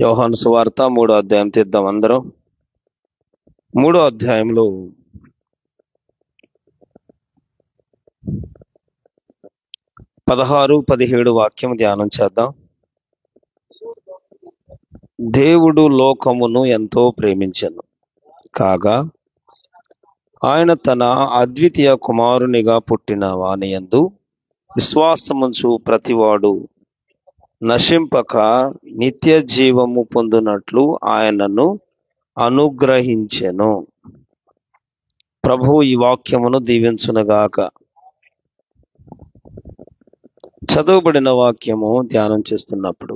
యోహాను సువార్త 3వ అధ్యాయం తీద్దాం అందరం. 3వ అధ్యాయంలో 16, 17 వాక్యం ధ్యానం చేద్దాం. దేవుడు లోకమును ఎంతో ప్రేమించెను కాగా ఆయన తన అద్వితీయ కుమారునిగా పుట్టిన వాని యందు విశ్వాసముంచు ప్రతివాడు నశింపక నిత్య జీవము పొందునట్లు ఆయనను అనుగ్రహించెను. ప్రభువు ఈ వాక్యమును దీవించునుగాక. చదువుబడిన వాక్యము ధ్యానం చేస్తున్నప్పుడు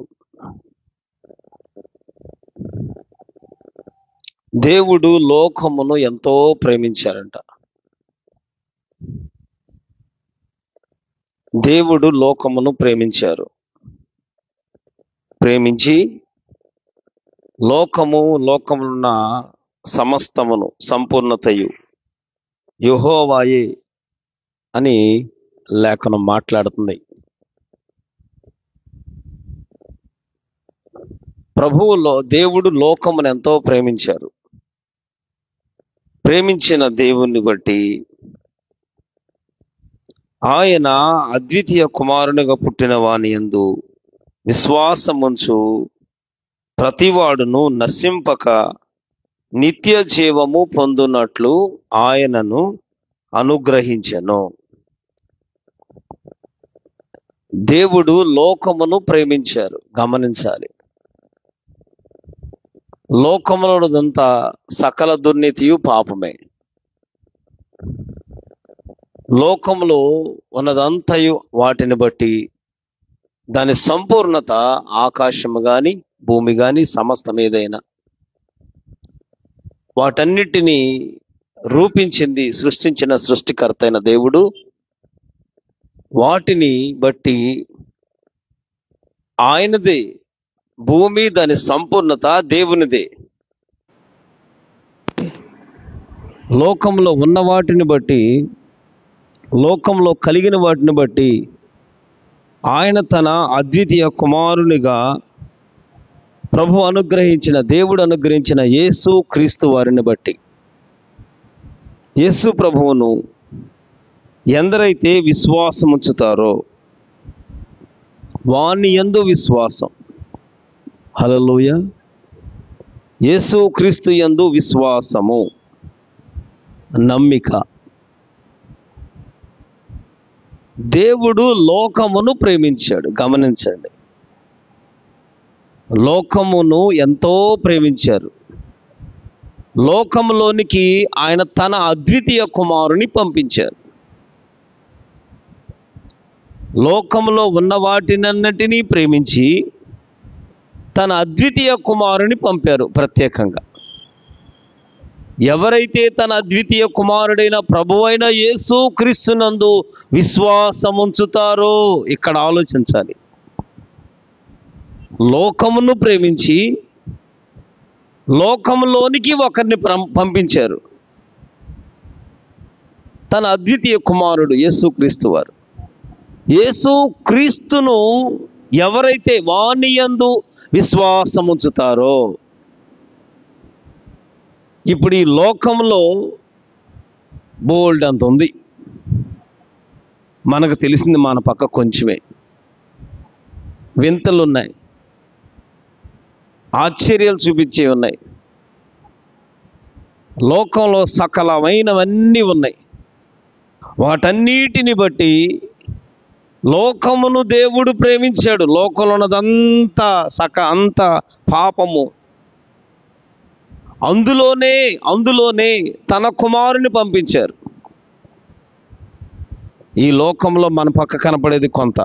దేవుడు లోకమును ఎంతో ప్రేమించారంట. దేవుడు లోకమును ప్రేమించి లోకమున్న సమస్తమును సంపూర్ణతయు యెహోవాయే అని లేఖనం మాట్లాడుతుంది. ప్రభువులో దేవుడు లోకమును ఎంతో ప్రేమించారు. ప్రేమించిన దేవుణ్ణి బట్టి ఆయన అద్వితీయ కుమారునిగా పుట్టిన వాని యందు విశ్వాసముంచు ప్రతివాడును నశింపక నిత్య జీవము పొందునట్లు ఆయనను అనుగ్రహించెను. దేవుడు లోకమును ప్రేమించారు. గమనించాలి, లోకములోదంతా సకల దుర్నీతియు పాపమే. లోకములో ఉన్నదంతయు వాటిని బట్టి దాని సంపూర్ణత ఆకాశము గాని భూమి గాని సమస్తం ఏదైనా వాటన్నిటినీ రూపించింది సృష్టించిన సృష్టికర్త అయిన దేవుడు. వాటిని బట్టి ఆయనదే భూమి, దాని సంపూర్ణత దేవునిదే. లోకంలో ఉన్న వాటిని బట్టి, లోకంలో కలిగిన వాటిని బట్టి ఆయన తన అద్వితీయ కుమారునిగా దేవుడు అనుగ్రహించిన యేసు క్రీస్తు వారిని బట్టి, యేసు ప్రభువును ఎందరైతే విశ్వాసం ఉంచుతారో వాని యందు విశ్వాసం, హల్లెలూయా, యేసు క్రీస్తు యందు విశ్వాసము, నమ్మిక. దేవుడు లోకమును ప్రేమించాడు. గమనించండి, లోకమును ఎంతో ప్రేమించారు. లోకములోనికి ఆయన తన అద్వితీయ కుమారుని పంపించారు. లోకములో ఉన్న వాటినన్నిటినీ ప్రేమించి తన అద్వితీయ కుమారుని పంపారు ప్రత్యేకంగా. ఎవరైతే తన అద్వితీయ కుమారుడైన ప్రభువైన యేసు క్రీస్తునందు విశ్వాసముంచుతారో, ఇక్కడ ఆలోచించాలి, లోకమును ప్రేమించి లోకములోనికి ఒకరిని పంపించారు. తన అద్వితీయ కుమారుడు యేసు క్రీస్తు వారు. యేసు క్రీస్తును ఎవరైతే వాని యందు విశ్వాసముంచుతారో, ఇప్పుడు ఈ లోకంలో బోల్డ్ అంత ఉంది. మనకు తెలిసింది మన పక్క కొంచెమే. వింతలు ఉన్నాయి, ఆశ్చర్యాలు చూపించేవి ఉన్నాయి. లోకంలో సకలమైనవన్నీ ఉన్నాయి. వాటన్నిటిని బట్టి లోకమును దేవుడు ప్రేమించాడు. లోకంలో ఉన్నదంతా అంత పాపము. అందులోనే తన కుమారుని పంపించారు. ఈ లోకంలో మన పక్క కనపడేది కొంత,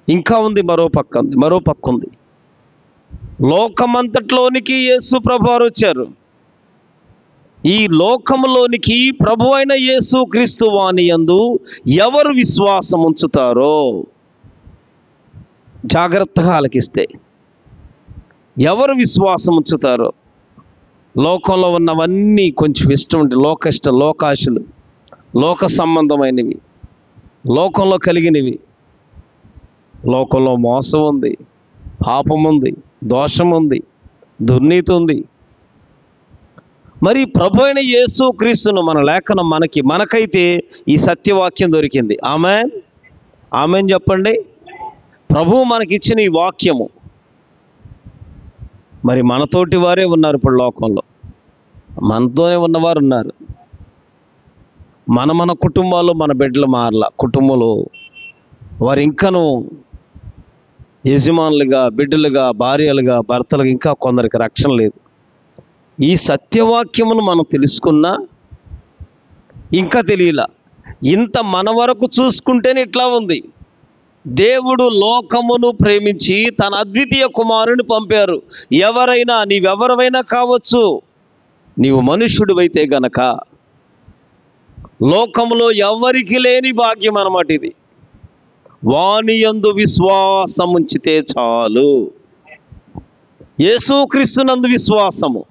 ఇంకా ఉంది, మరో పక్క ఉంది. లోకమంతట్లోనికి యేసు ప్రభువారు వచ్చారు. ఈ లోకములోనికి ప్రభు అయిన యేసు క్రీస్తు వాని యందు ఎవరు విశ్వాసం ఉంచుతారో, జాగ్రత్తగా ఆలకిస్తే, ఎవరు విశ్వాసం ఉంచుతారో, లోకంలో ఉన్నవన్నీ కొంచెం ఇష్టం ఉంటే లోకాశలు, లోక సంబంధమైనవి, లోకంలో కలిగినవి. లోకంలో మోసం ఉంది, పాపం ఉంది, దోషం ఉంది, దుర్నీతి ఉంది. మరి ప్రభు అయిన యేసు క్రీస్తును మన లేఖనం మనకైతే ఈ సత్యవాక్యం దొరికింది. ఆమేన్, ఆమేన్ చెప్పండి. ప్రభువు మనకిచ్చిన ఈ వాక్యము, మరి మనతోటి వారే ఉన్నారు. ఇప్పుడు లోకంలో మనతోనే ఉన్నవారు ఉన్నారు. మన కుటుంబాల్లో మన బిడ్డలు మారలా. కుటుంబంలో వారు ఇంకనూ యజమానులుగా, బిడ్డలుగా, భార్యలుగా, భర్తలుగా ఇంకా కొందరికి రక్షణ లేదు. ఈ సత్యవాక్యమును మనం తెలుసుకున్నా ఇంకా తెలియలా. ఇంత మన వరకు చూసుకుంటేనే ఇట్లా ఉంది. దేవుడు లోకమును ప్రేమించి తన అద్వితీయ కుమారుని పంపారు. ఎవరైనా, నీవెవరైనా కావచ్చు, నీవు మనుష్యుడివైతే గనక లోకములో ఎవరికి లేని భాగ్యం అన్నమాట ఇది. వాని యందు విశ్వాసం ఉంచితే చాలు. యేసుక్రీస్తునందు విశ్వాసము,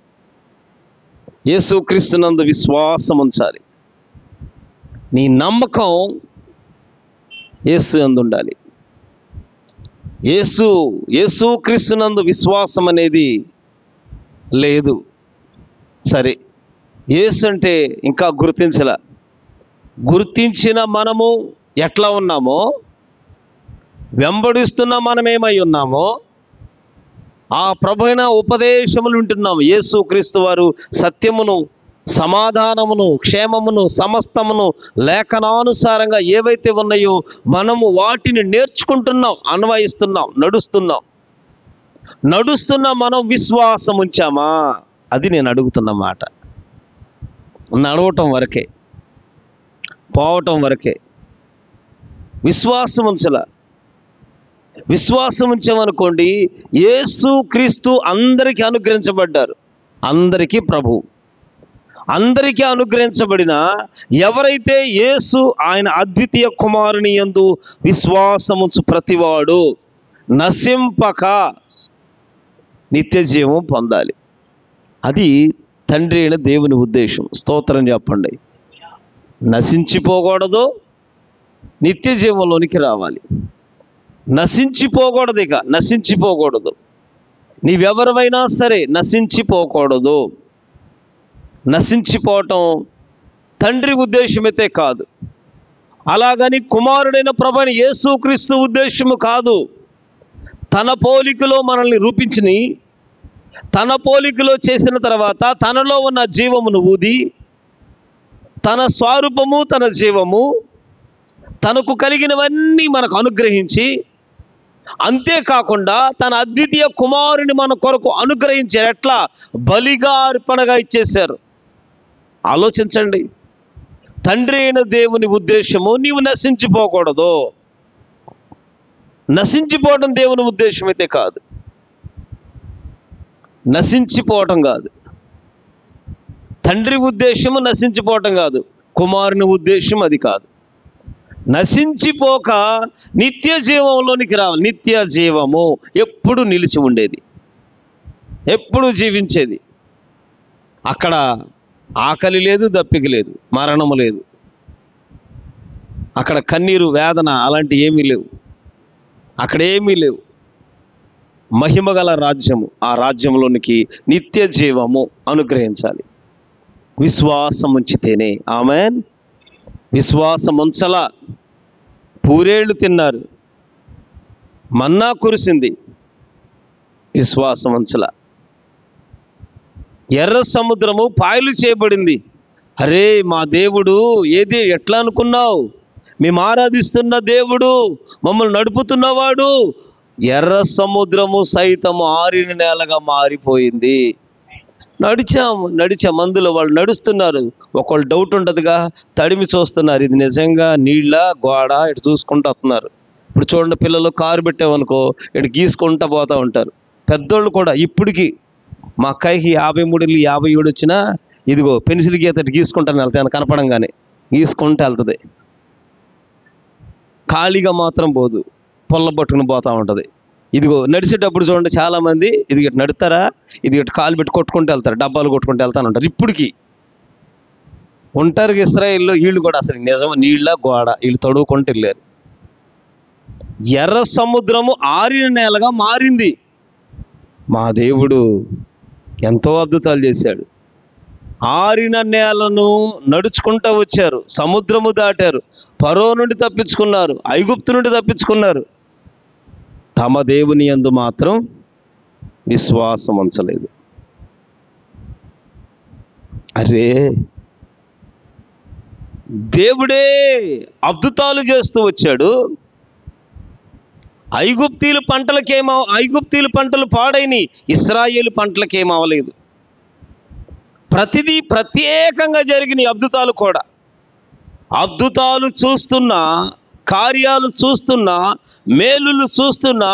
యేసుక్రీస్తునందు విశ్వాసం ఉంచాలి. నీ నమ్మకం యేసు యందు ఉండాలి. యేసుక్రీస్తునందు విశ్వాసం అనేది లేదు. సరే, యేసు అంటే ఇంకా గుర్తించిన మనము ఎట్లా ఉన్నామో, వెంబడిస్తున్న మనమేమై ఉన్నామో, ఆ ప్రభువైన ఉపదేశములు వింటున్నాము. యేసుక్రీస్తు వారు సత్యమును, సమాధానమును, క్షేమమును, సమస్తమును లేఖనానుసారంగా ఏవైతే ఉన్నాయో మనము వాటిని నేర్చుకుంటున్నాం, అన్వయిస్తున్నాం, నడుస్తున్న మనం విశ్వాసం ఉంచామా? అది నేను అడుగుతున్న మాట. నడవటం వరకే, పోవటం వరకే. విశ్వాసం ఉంచామనుకోండి, యేసుక్రీస్తు అందరికీ అనుగ్రహించబడ్డారు. అందరికీ ప్రభు, అందరికీ అనుగ్రహించబడిన ఎవరైతే యేసు ఆయన అద్వితీయ కుమారుని యందు విశ్వాసముంచు ప్రతివాడు నశింపక నిత్య జీవం పొందాలి. అది తండ్రి అయిన దేవుని ఉద్దేశం. స్తోత్రం చెప్పండి. నశించిపోకూడదు, నిత్య జీవంలోనికి రావాలి. నశించిపోకూడదు. నీవెవరివైనా సరే నశించిపోకూడదు. నశించిపోవటం తండ్రి ఉద్దేశమైతే కాదు. అలాగని కుమారుడైన ప్రభువైన యేసుక్రీస్తు ఉద్దేశము కాదు. తన పోలికలో మనల్ని రూపించి, తన పోలికలో చేసిన తర్వాత తనలో ఉన్న జీవమును ఊది, తన స్వరూపము, తన జీవము, తనకు కలిగినవన్నీ మనకు అనుగ్రహించి, అంతేకాకుండా తన అద్వితీయ కుమారుని మన కొరకు అనుగ్రహించారు. ఎట్లా? బలిగా, అర్పణగా ఇచ్చేశారు. ఆలోచించండి. తండ్రి అయిన దేవుని ఉద్దేశము నీవు నశించిపోకూడదు. నశించిపోవడం దేవుని ఉద్దేశం అయితే కాదు. నశించిపోవటం కాదు. తండ్రి ఉద్దేశము నశించిపోవటం కాదు. కుమారుని ఉద్దేశం అది కాదు. నశించిపోక నిత్య జీవంలోనికి రావాలి. నిత్య జీవము ఎప్పుడు నిలిచి ఉండేది, ఎప్పుడు జీవించేది. అక్కడ ఆకలి లేదు, దప్పిక లేదు, మరణము లేదు. అక్కడ కన్నీరు, వేదన అలాంటి ఏమీ లేవు. అక్కడ ఏమీ లేవు. మహిమగల రాజ్యము, ఆ రాజ్యంలోనికి నిత్య జీవము అనుగ్రహించాలి. విశ్వాసం ఉంచితేనే. ఆమేన్. విశ్వాసం ఉంచలా. పూరేళ్ళు తిన్నారు, మన్నా కురిసింది, విశ్వాసం ఉంచలా. ఎర్ర సముద్రము పాయలు చేయబడింది. అరే మా దేవుడు ఏది, ఎట్లా అనుకున్నావు? మేము ఆరాధిస్తున్న దేవుడు, మమ్మల్ని నడుపుతున్నవాడు, ఎర్ర సముద్రము సైతము ఆరిన నేలగా మారిపోయింది. నడిచాం అందులో. వాళ్ళు నడుస్తున్నారు. ఒకళ్ళు డౌట్ ఉండదుగా, తడిమి చూస్తున్నారు, ఇది నిజంగా నీళ్ళ గోడ, ఇటు చూసుకుంటూ వస్తున్నారు. ఇప్పుడు చూడండి, పిల్లలు కారు పెట్టామనుకో, ఇటు గీసుకుంటూ పోతూ ఉంటారు. పెద్దోళ్ళు కూడా ఇప్పటికి, మా అక్కయ్యకి 53 57 వచ్చినా ఇదిగో పెన్సిల్ గీత గీసుకుంటాను వెళ్తాను, కనపడంగానే గీసుకుంటూ వెళ్తుంది. ఖాళీగా మాత్రం పోదు, పొల్ల పట్టుకుని పోతూ ఉంటుంది. ఇదిగో నడిచేటప్పుడు చూడండి, చాలామంది ఇది ఇటు నడుతారా, ఇది ఇటు కాలు పెట్టి కొట్టుకుంటూ వెళ్తారు, డబ్బాలు కొట్టుకుంటూ వెళ్తాను ఉంటారు. ఇప్పటికి ఉంటారు. ఇస్రాయేల్లో వీళ్ళు కూడా అసలు నిజం నీళ్ళ గోడ, వీళ్ళు తడువుకుంటూ వెళ్ళారు. ఎర్ర సముద్రము ఆరిన నేలగా మారింది. మా దేవుడు ఎంతో అద్భుతాలు చేశాడు. ఆరిన నేలను నడుచుకుంటూ వచ్చారు, సముద్రము దాటారు, ఫరో నుండి తప్పించుకున్నారు, ఐగుప్తు నుండి తప్పించుకున్నారు. తమ దేవుని యందు మాత్రం విశ్వాసం ఉంచలేదు. అరే, దేవుడే అద్భుతాలు చేస్తూ వచ్చాడు. ఐగుప్తీయుల పంటలు పాడైని, ఇశ్రాయేలు పంటలకేమవలేదు. ప్రతిదీ ప్రత్యేకంగా జరిగిన అద్భుతాలు కూడా. అద్భుతాలు చూస్తున్నా, కార్యాలు చూస్తున్నా, మేలులు చూస్తున్నా,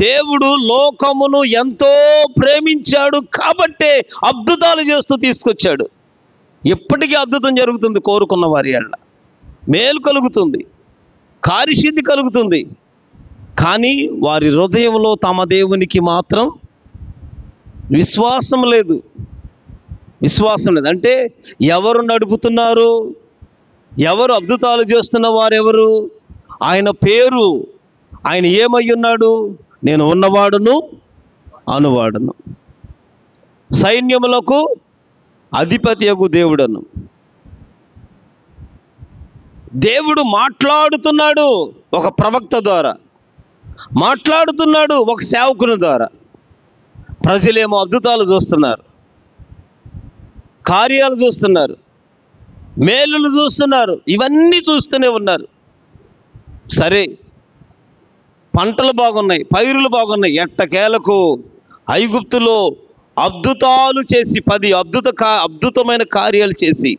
దేవుడు లోకమును ఎంతో ప్రేమించాడు కాబట్టే అద్భుతాలు చేస్తూ తీసుకొచ్చాడు. ఎప్పటికీ అద్భుతం జరుగుతుంది కోరుకున్న వారి యెడల. మేలు కలుగుతుంది, కార్యసిద్ధి కలుగుతుంది. కానీ వారి హృదయంలో తమ దేవునికి మాత్రం విశ్వాసం లేదు. అంటే ఎవరు నడుపుతున్నారు, ఎవరు అద్భుతాలు చేస్తున్న వారెవరు, ఆయన పేరు, ఆయన ఏమై ఉన్నాడు? నేను ఉన్నవాడును అనువాడును, సైన్యములకు అధిపతియగు దేవుడను. దేవుడు మాట్లాడుతున్నాడు ఒక ప్రవక్త ద్వారా, మాట్లాడుతున్నాడు ఒక సేవకుని ద్వారా. ప్రజలేమో అద్భుతాలు చూస్తున్నారు, కార్యాలు చూస్తున్నారు, మేలులు చూస్తున్నారు, ఇవన్నీ చూస్తూనే ఉన్నారు. సరే, పంటలు బాగున్నాయి, పైరులు బాగున్నాయి. ఎట్టకేలకు ఐగుప్తులో అద్భుతాలు చేసి 10 అద్భుతమైన కార్యాలు చేసి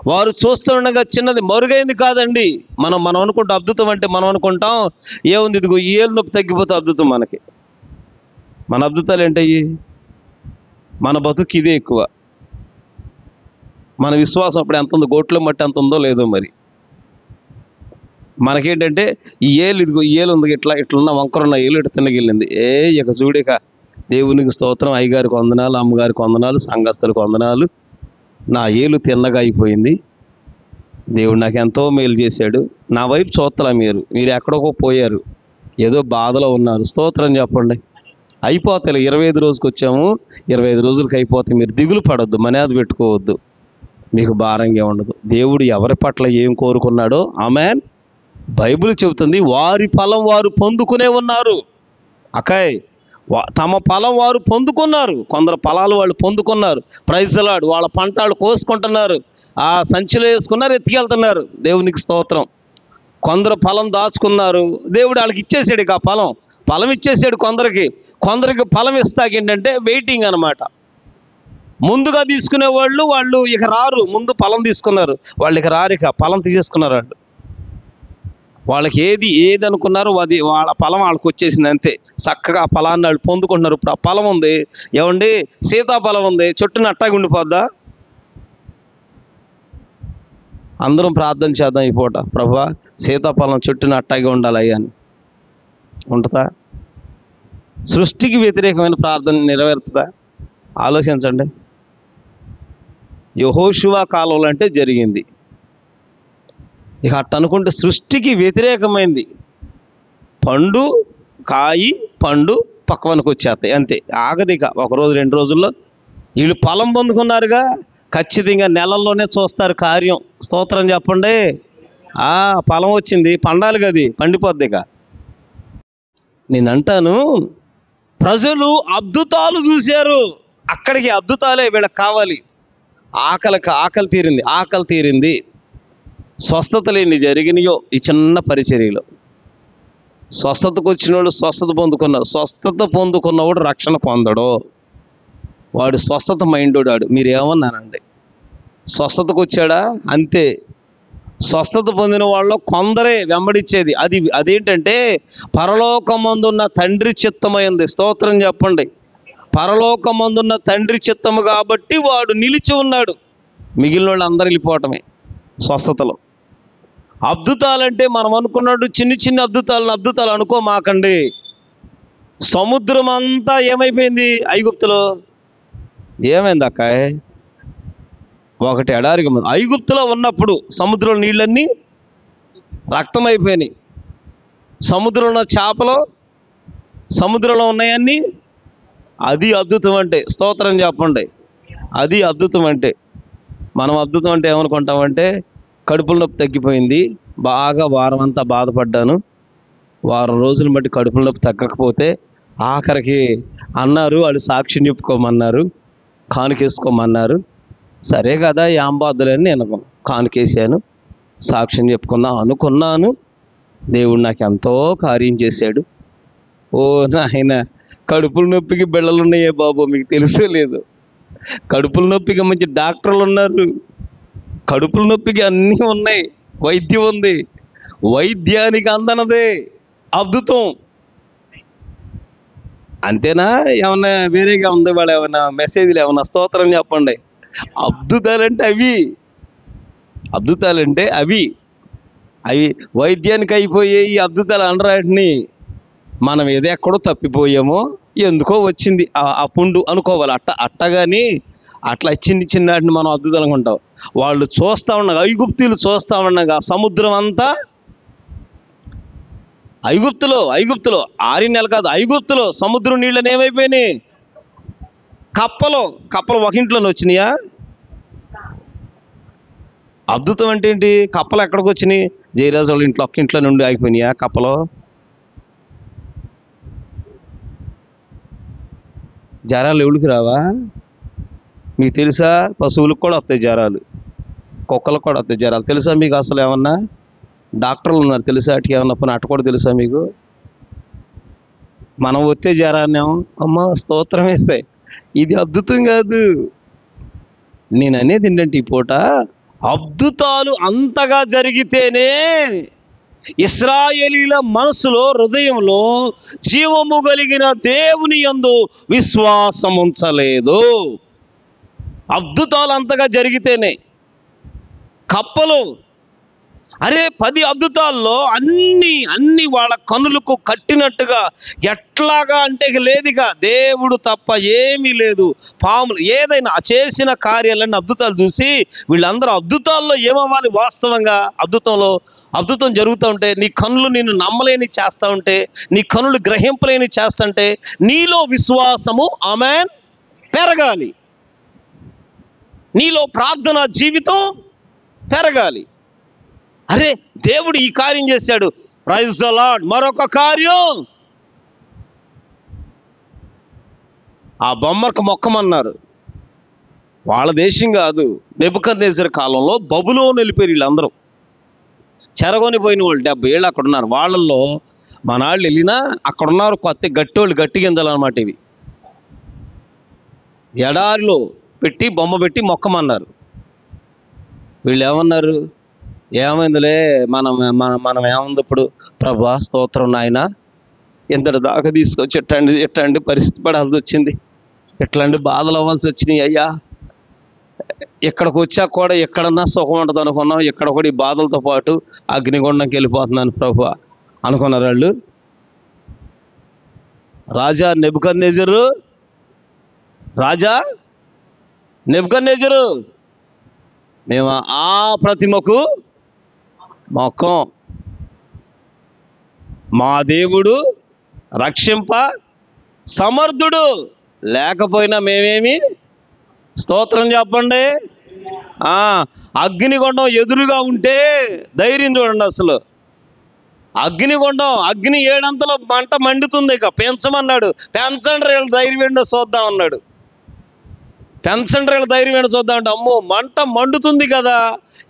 వారు చూస్తుండగా చిన్నది మరుగైంది కాదండి. మనం అనుకుంటాం అద్భుతం అంటే, మనం అనుకుంటాం ఏముంది, ఇదిగో ఈ ఏళ్ళు నొప్పి తగ్గిపోతే అద్భుతం మనకి. మన అద్భుతాలు ఏంటయ్యి? మన బతుకు ఇదే ఎక్కువ. మన విశ్వాసం అప్పుడు ఎంత ఉందో, గోట్లో మట్టి ఎంత ఉందో లేదో మరి. మనకేంటంటే ఈ ఏళ్ళు, ఇదిగో ఈ ఏళ్ళు ఉంది, ఇట్లున్న వంకరున్న ఏళ్ళు ఇటు తిన్నగిల్లింది. ఇక చూడక దేవునికి స్తోత్రం, అయ్యగారికి వందనాలు, అమ్మగారికి వందనాలు, సంఘస్థులకు వందనాలు, నా ఏలు తిన్నగా అయిపోయింది, దేవుడు నాకు ఎంతో మేలు చేశాడు. నా వైపు చూస్తలా మీరు ఎక్కడికో పోయారు, ఏదో బాధలో ఉన్నారు, స్తోత్రం చెప్పండి. అయిపోతాయి. 25 రోజుకి వచ్చాము, 25 రోజులకి అయిపోతాయి. మీరు దిగులు పడొద్దు, మర్యాద పెట్టుకోవద్దు, మీకు భారంగా ఉండదు. దేవుడు ఎవరి పట్ల ఏం కోరుకున్నాడో ఆమేన్. బైబిల్ చెబుతుంది, వారి ఫలం వారు పొందుకునే ఉన్నారు. తమ ఫలం వారు పొందుకున్నారు. కొందరు ఫలాలు వాళ్ళు పొందుకున్నారు, ప్రైజ్ ది లార్డ్. వాళ్ళ పంట వాళ్ళు కోసుకుంటున్నారు, ఆ సంచిలో వేసుకున్నారు, ఎత్తుకెళ్తున్నారు. దేవునికి స్తోత్రం. కొందరు ఫలం దాచుకున్నారు, దేవుడు వాళ్ళకి ఇచ్చేసాడు. ఇక ఫలం ఇచ్చేసాడు. కొందరికి ఫలం ఇస్తాకేంటంటే వెయిటింగ్ అనమాట. ముందుగా తీసుకునే వాళ్ళు ఇక రారు. ముందు ఫలం తీసుకున్నారు, వాళ్ళు ఇక రారు, ఇక ఫలం తీసేసుకున్నారు. వాళ్ళకి ఏది అనుకున్నారో అది, వాళ్ళ ఫలం వాళ్ళకి వచ్చేసింది అంతే. చక్కగా ఆ ఫలాన్ని వాళ్ళు పొందుకుంటున్నారు. ఇప్పుడు ఆ ఫలం ఉంది, ఏమండి, సీతాఫలం ఉంది, చుట్టూన అట్టాగి ఉండిపోద్దా? అందరం ప్రార్థన చేద్దాం ఈ పూట, ప్రభువా సీతాఫలం చుట్టూన అట్టాగే ఉండాలి అయ్యా అని. ఉంటుందా? సృష్టికి వ్యతిరేకమైన ప్రార్థన నెరవేరుతుందా? ఆలోచించండి. యెహోషువ కాలంలో అంటే జరిగింది. ఇక అట్ట అనుకుంటే సృష్టికి వ్యతిరేకమైంది. పండు పక్కవనికి వచ్చేస్తాయి అంతే, ఆగదు ఇక. 1 రోజు 2 రోజుల్లో వీళ్ళు ఫలం పొందుకున్నారుగా, ఖచ్చితంగా నెలల్లోనే చూస్తారు కార్యం. స్తోత్రం చెప్పండి. ఫలం వచ్చింది, పండాలి గది, పండిపోద్ది. ఇక నేను అంటాను, ప్రజలు అద్భుతాలు చూశారు, అక్కడికి అద్భుతాలే వీళ్ళకి కావాలి. ఆకలి తీరింది. స్వస్థతలు ఎన్ని జరిగినాయో ఈ చిన్న పరిచర్యలో. స్వస్థతకు వచ్చినోడు స్వస్థత పొందుకున్నాడు. స్వస్థత పొందుకున్నవాడు రక్షణ పొందడు. వాడు స్వస్థత మైండోడాడు. మీరు ఏమన్నానండి? స్వస్థతకు వచ్చాడా అంతే. స్వస్థత పొందిన వాళ్ళు కొందరే వెంబడించేది. అదేంటంటే పరలోకమందున్న తండ్రి చిత్తమైంది. స్తోత్రం చెప్పండి. పరలోకమందున్న తండ్రి చిత్తము కాబట్టి వాడు నిలిచి ఉన్నాడు. మిగిలిన వాళ్ళు అందరు వెళ్ళిపోవటమే స్వస్థతలో. అద్భుతాలంటే మనం అనుకున్నాడు చిన్న అద్భుతాలు అనుకోమాకండి. సముద్రం అంతా ఏమైపోయింది ఐగుప్తులో? ఏమైంది అక్క? ఒకటి ఎడారికి ఐగుప్తులో ఉన్నప్పుడు సముద్రంలో నీళ్ళన్నీ రక్తమైపోయినాయి. సముద్రంలో చేపలు, సముద్రంలో ఉన్నాయన్నీ అది అద్భుతం అంటే. స్తోత్రం చెప్పండి. అది అద్భుతం అంటే. మనం అద్భుతం అంటే ఏమనుకుంటామంటే, కడుపులో నొప్పి తగ్గిపోయింది, బాగా వారం అంతా బాధపడ్డాను, వారం రోజులు బట్టి కడుపులో నొప్పి తగ్గకపోతే ఆఖరికి అన్నారు, వాళ్ళు సాక్ష్యం చెప్పుకోమన్నారు, కానుకేసుకోమన్నారు. సరే కదా ఏం బాధలని నేను కానుకేసాను, సాక్ష్యం చెప్పుకుందాం అనుకున్నాను. దేవుడు నాకు ఎంతో కార్యం చేశాడు. ఓ నాయన, కడుపుల నొప్పికి బిళ్ళలు ఉన్నాయే బాబు, మీకు తెలుసో లేదు. కడుపుల నొప్పికి మంచి డాక్టర్లు ఉన్నారు, కడుపుల నొప్పికి అన్నీ ఉన్నాయి, వైద్యం ఉంది. వైద్యానికి అందనదే అద్భుతం. అంతేనా? ఏమన్నా వేరేగా ఉంది? వాళ్ళు ఏమన్నా మెసేజ్లు ఏమన్నా? స్తోత్రం చెప్పండి. అద్భుతాలంటే అవి, అద్భుతాలంటే అవి అవి వైద్యానికి అయిపోయే ఈ అద్భుతాలు అనరాటిని. మనం ఏదో ఎక్కడో తప్పిపోయామో, ఎందుకో వచ్చింది ఆ పుండు అనుకోవాలి. అట్టగాని అట్లా చిన్నాటిని మనం అద్భుతాలు అనుకుంటాం. వాళ్ళు చూస్తూ ఉండగా, ఐగుప్తీయులు చూస్తూ ఉండగా సముద్రం అంతా, ఐగుప్తులో 6 నెలలు కాదు, ఐగుప్తులో సముద్రం నీళ్ళని ఏమైపోయినాయి? కప్పలు ఒక ఇంట్లోనే వచ్చినాయా? అద్భుతం అంటే ఏంటి? కప్పలు ఎక్కడికి వచ్చినాయి? జయరాజు వాళ్ళ ఇంట్లో ఒక్క ఇంట్లో నుండి ఆగిపోయినాయా కప్పలు? జ్వరాలు ఎవరికి రావా? మీకు తెలుసా? పశువులకు కూడా వస్తాయి జ్వరాలు, కుక్కలకు కూడా వస్తాయి జ్వరాలు. తెలుసా మీకు? అసలు ఏమన్నా డాక్టర్లు ఉన్నారు తెలుసా? అటు ఏమన్నా పని అట్ట కూడా తెలుసా మీకు? మనం వస్తే జ్వరాన్నేమో అమ్మ స్తోత్రం వేస్తాయి. ఇది అద్భుతం కాదు. నేను అనేది ఏంటంటే, ఈ పూట అద్భుతాలు అంతగా జరిగితేనే ఇశ్రాయేలీల మనసులో, హృదయంలో జీవము కలిగిన దేవుని యందు విశ్వాసం ఉంచలేదు. అద్భుతాలు అంతగా జరిగితేనే. కప్పలు, అరే 10 అద్భుతాల్లో అన్ని వాళ్ళ కనులకు కట్టినట్టుగా, ఎట్లాగా అంటే లేదుగా, దేవుడు తప్ప ఏమీ లేదు. పాములు ఏదైనా చేసిన కార్యాలన్నీ అద్భుతాలు చూసి వీళ్ళందరూ అద్భుతాల్లో ఏమవ్వాలి? వాస్తవంగా అద్భుతం జరుగుతూ ఉంటే, నీ కనులు నిన్ను నమ్మలేని చేస్తూ ఉంటే, నీ కనులు గ్రహింపలేని చేస్తుంటే, నీలో విశ్వాసము ఆమేన్ పెరగాలి. నీలో ప్రార్థన జీవితం పెరగాలి. అరే దేవుడు ఈ కార్యం చేశాడు, ప్రైజ్ ద లార్డ్. మరొక కార్యం, ఆ బొమ్మకు మొక్కమన్నారు. వాళ్ళ దేశం కాదు, నెబుకద్నెజర్ కాలంలో బబులోను వెళ్ళిపోయారు వీళ్ళందరూ. చెరగొని పోయిన వాళ్ళు 70 ఏళ్ళు అక్కడ ఉన్నారు. వాళ్ళల్లో మనాళ్ళు వెళ్ళినా అక్కడ ఉన్నారు కొత్త గట్టోళ్ళు, గట్టి గింజలు ఇవి. ఎడారిలో పెట్టి బొమ్మ పెట్టి మొక్కమన్నారు. వీళ్ళు ఏమన్నారు? ఏమైందిలే, మనం ఏముంది ఇప్పుడు, ప్రభువా స్తోత్రం నాయన, ఇంతటి దాకా తీసుకొచ్చి ఎట్టండి పరిస్థితి పడాల్సి వచ్చింది, ఎట్లాంటి బాధలు అవ్వాల్సి వచ్చినాయి అయ్యా. ఇక్కడికి వచ్చాక కూడా ఎక్కడన్నా సుఖం ఉంటుంది అనుకున్నాం, ఇక్కడ కూడా ఈ బాధలతో పాటు అగ్నిగుండంకి వెళ్ళిపోతున్నాను ప్రభువా అనుకున్నారు వాళ్ళు. రాజా నెబుకద్నెజరు మేము ఆ ప్రతిమకు మొక్కం, మా దేవుడు రక్షింప సమర్థుడు, లేకపోయినా మేమేమి, స్తోత్రం చెప్పండి. అగ్నిగుండం ఎదురుగా ఉంటే ధైర్యం చూడండి. అసలు అగ్ని 7 అంతలో మంట మండుతుంది, ఇక పెంచమన్నాడు. పెంచండి వీళ్ళ ధైర్యం ఏంటో చూద్దాం అన్నాడు. ధైర్యం ఏంటో చూద్దాం అంటే, అమ్మో మంట మండుతుంది కదా,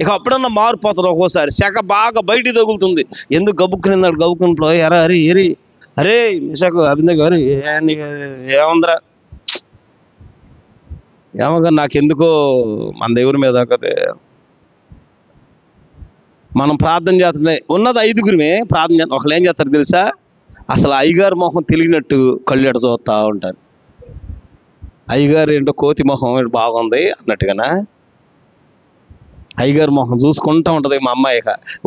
ఇక అప్పుడన్నా మారిపోతుంది. ఒక్కోసారి శక బాగా బయటికి తగులుతుంది. ఎందుకు గబుక్కునిన్నాడు ఎరా అరే మిషకు అభింద గారు ఏముందిరా, ఏమగా నాకెందుకో మన దేవుని మీద కదే. మనం ప్రార్థన చేస్తున్నాయి, ఉన్నది 5గురిమే ప్రార్థన చేస్తాం. ఒకళ్ళు ఏం చేస్తారు తెలుసా? అసలు అయ్యగారు మొహం తెలియనట్టు కళ్ళు ఎడ చూస్తూ ఉంటారు. అయ్యగారు ఏంటో కోతి మొహం బాగుంది అన్నట్టుగానా? అయ్యగారు మొహం చూసుకుంటూ ఉంటుంది మా అమ్మాయి.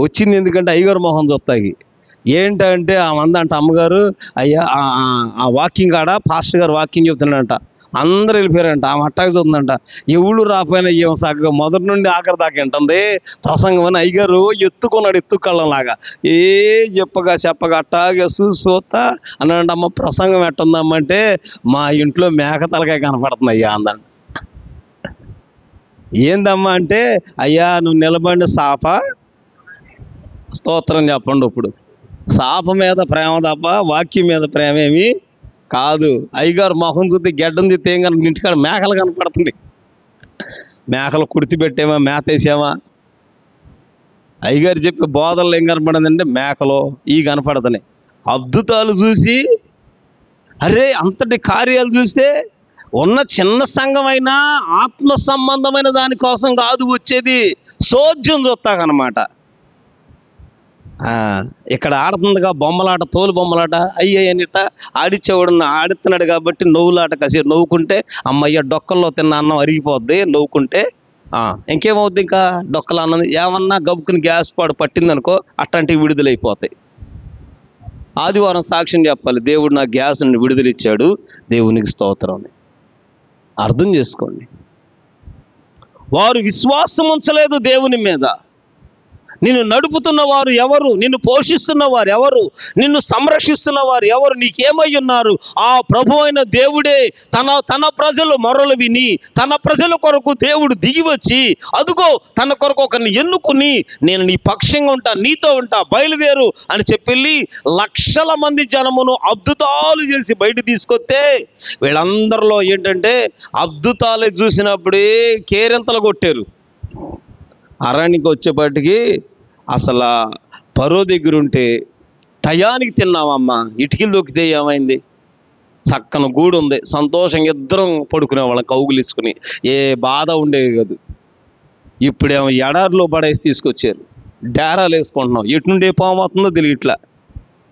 వచ్చింది ఎందుకంటే అయ్యగారు మొహం చూస్తాయి. ఏంటంటే ఆ మంది అంట, అమ్మగారు అయ్యా ఆ వాకింగ్ ఆడ పాస్టర్ గారు వాకింగ్ చెప్తున్నాడంట. అందరూ వెళ్ళిపోయారంట. ఆమె అట్టాగా చూస్తుందంట. ఎవడు రాపోయినా ఏమో చక్కగా మొదటి నుండి ఆఖరి దాకా వింటుంది ప్రసంగం అని. అయ్యగారు ఎత్తుకున్నాడు ఎత్తుకళ్ళంలాగా. ఏ చెప్పగా అట్టాగే చూస్తా అన్నాడు. అమ్మ ప్రసంగం ఎట్టుందమ్మంటే మా ఇంట్లో మేక తలకాయ కనపడుతుంది అయ్యా అందండి. ఏందమ్మా అంటే, అయ్యా నువ్వు నిలబడి సాప స్తోత్రం చెప్పండి. ఇప్పుడు సాప మీద ప్రేమ తప్ప వాక్యం మీద ప్రేమ ఏమి కాదు. అయ్యగారు మొహం చూస్తే గెడ్డం చూస్తే ఏం కనుక ఇంటికాడ మేకలు కనపడుతుంది. మేకలు కుడితి పెట్టామా, మేతేసామా? అయ్యగారు చెప్పే బోధనలు ఏం కనపడిందంటే మేకలు ఈ కనపడుతున్నాయి. అద్భుతాలు చూసి అరే అంతటి కార్యాలు చూస్తే ఉన్న చిన్న సంఘమైనా ఆత్మ సంబంధమైన దానికోసం కాదు వచ్చేది, సోద్యం చూస్తాకనమాట. ఇక్కడ ఆడుతుందిగా బొమ్మలాట, తోలు బొమ్మలాట. అయ్యనిట ఆడిచ్చేవాడు ఆడుతున్నాడు కాబట్టి నవ్వులాట. కాసేపు నవ్వుకుంటే అమ్మయ్య డొక్కల్లో తిన్న అన్నం అరిగిపోద్ది నవ్వుకుంటే. ఇంకేమవుద్ది, ఇంకా డొక్కలు అన్నది ఏమన్నా గబుకుని గ్యాస్ పాడు పట్టిందనుకో అట్లాంటివి విడుదలైపోతాయి. ఆదివారం సాక్ష్యం చెప్పాలి, దేవుడు నా గ్యాస్ని విడుదలిచ్చాడు, దేవునికి స్తోత్రం అని అర్థం చేసుకోండి. వారు విశ్వాసం ఉంచలేదు దేవుని మీద. నిన్ను నడుపుతున్న వారు ఎవరు? నిన్ను పోషిస్తున్న వారు ఎవరు? నిన్ను సంరక్షిస్తున్న వారు ఎవరు? నీకేమై ఉన్నారు? ఆ ప్రభు అయిన దేవుడే తన ప్రజలు మొరలు విని తన ప్రజల కొరకు దేవుడు దిగి వచ్చి అదుగో తన కొరకు ఒకరిని ఎన్నుకుని నేను నీ పక్షంగా ఉంటా, నీతో ఉంటా, బయలుదేరు అని చెప్పి లక్షల మంది జనమును అద్భుతాలు చేసి బయట తీసుకొస్తే వీళ్ళందరిలో ఏంటంటే అద్భుతాలు చూసినప్పుడే కేరింతలు కొట్టారు. అరణ్యకి వచ్చేపాటికి అసలు పరో దగ్గర ఉంటే టయానికి తిన్నామమ్మా, ఇటుకలు దొక్కితే ఏమైంది? చక్కన గూడు ఉంది, సంతోషంగా ఇద్దరం పడుకునేవాళ్ళం కౌగులిసుకుని, ఏ బాధ ఉండేది కాదు. ఇప్పుడేమో ఎడారిలో పడేసి తీసుకొచ్చారు, డేరాలు వేసుకుంటున్నాం, ఎటు నుండి ఏ పాము అవుతుందో తెలియట్లా,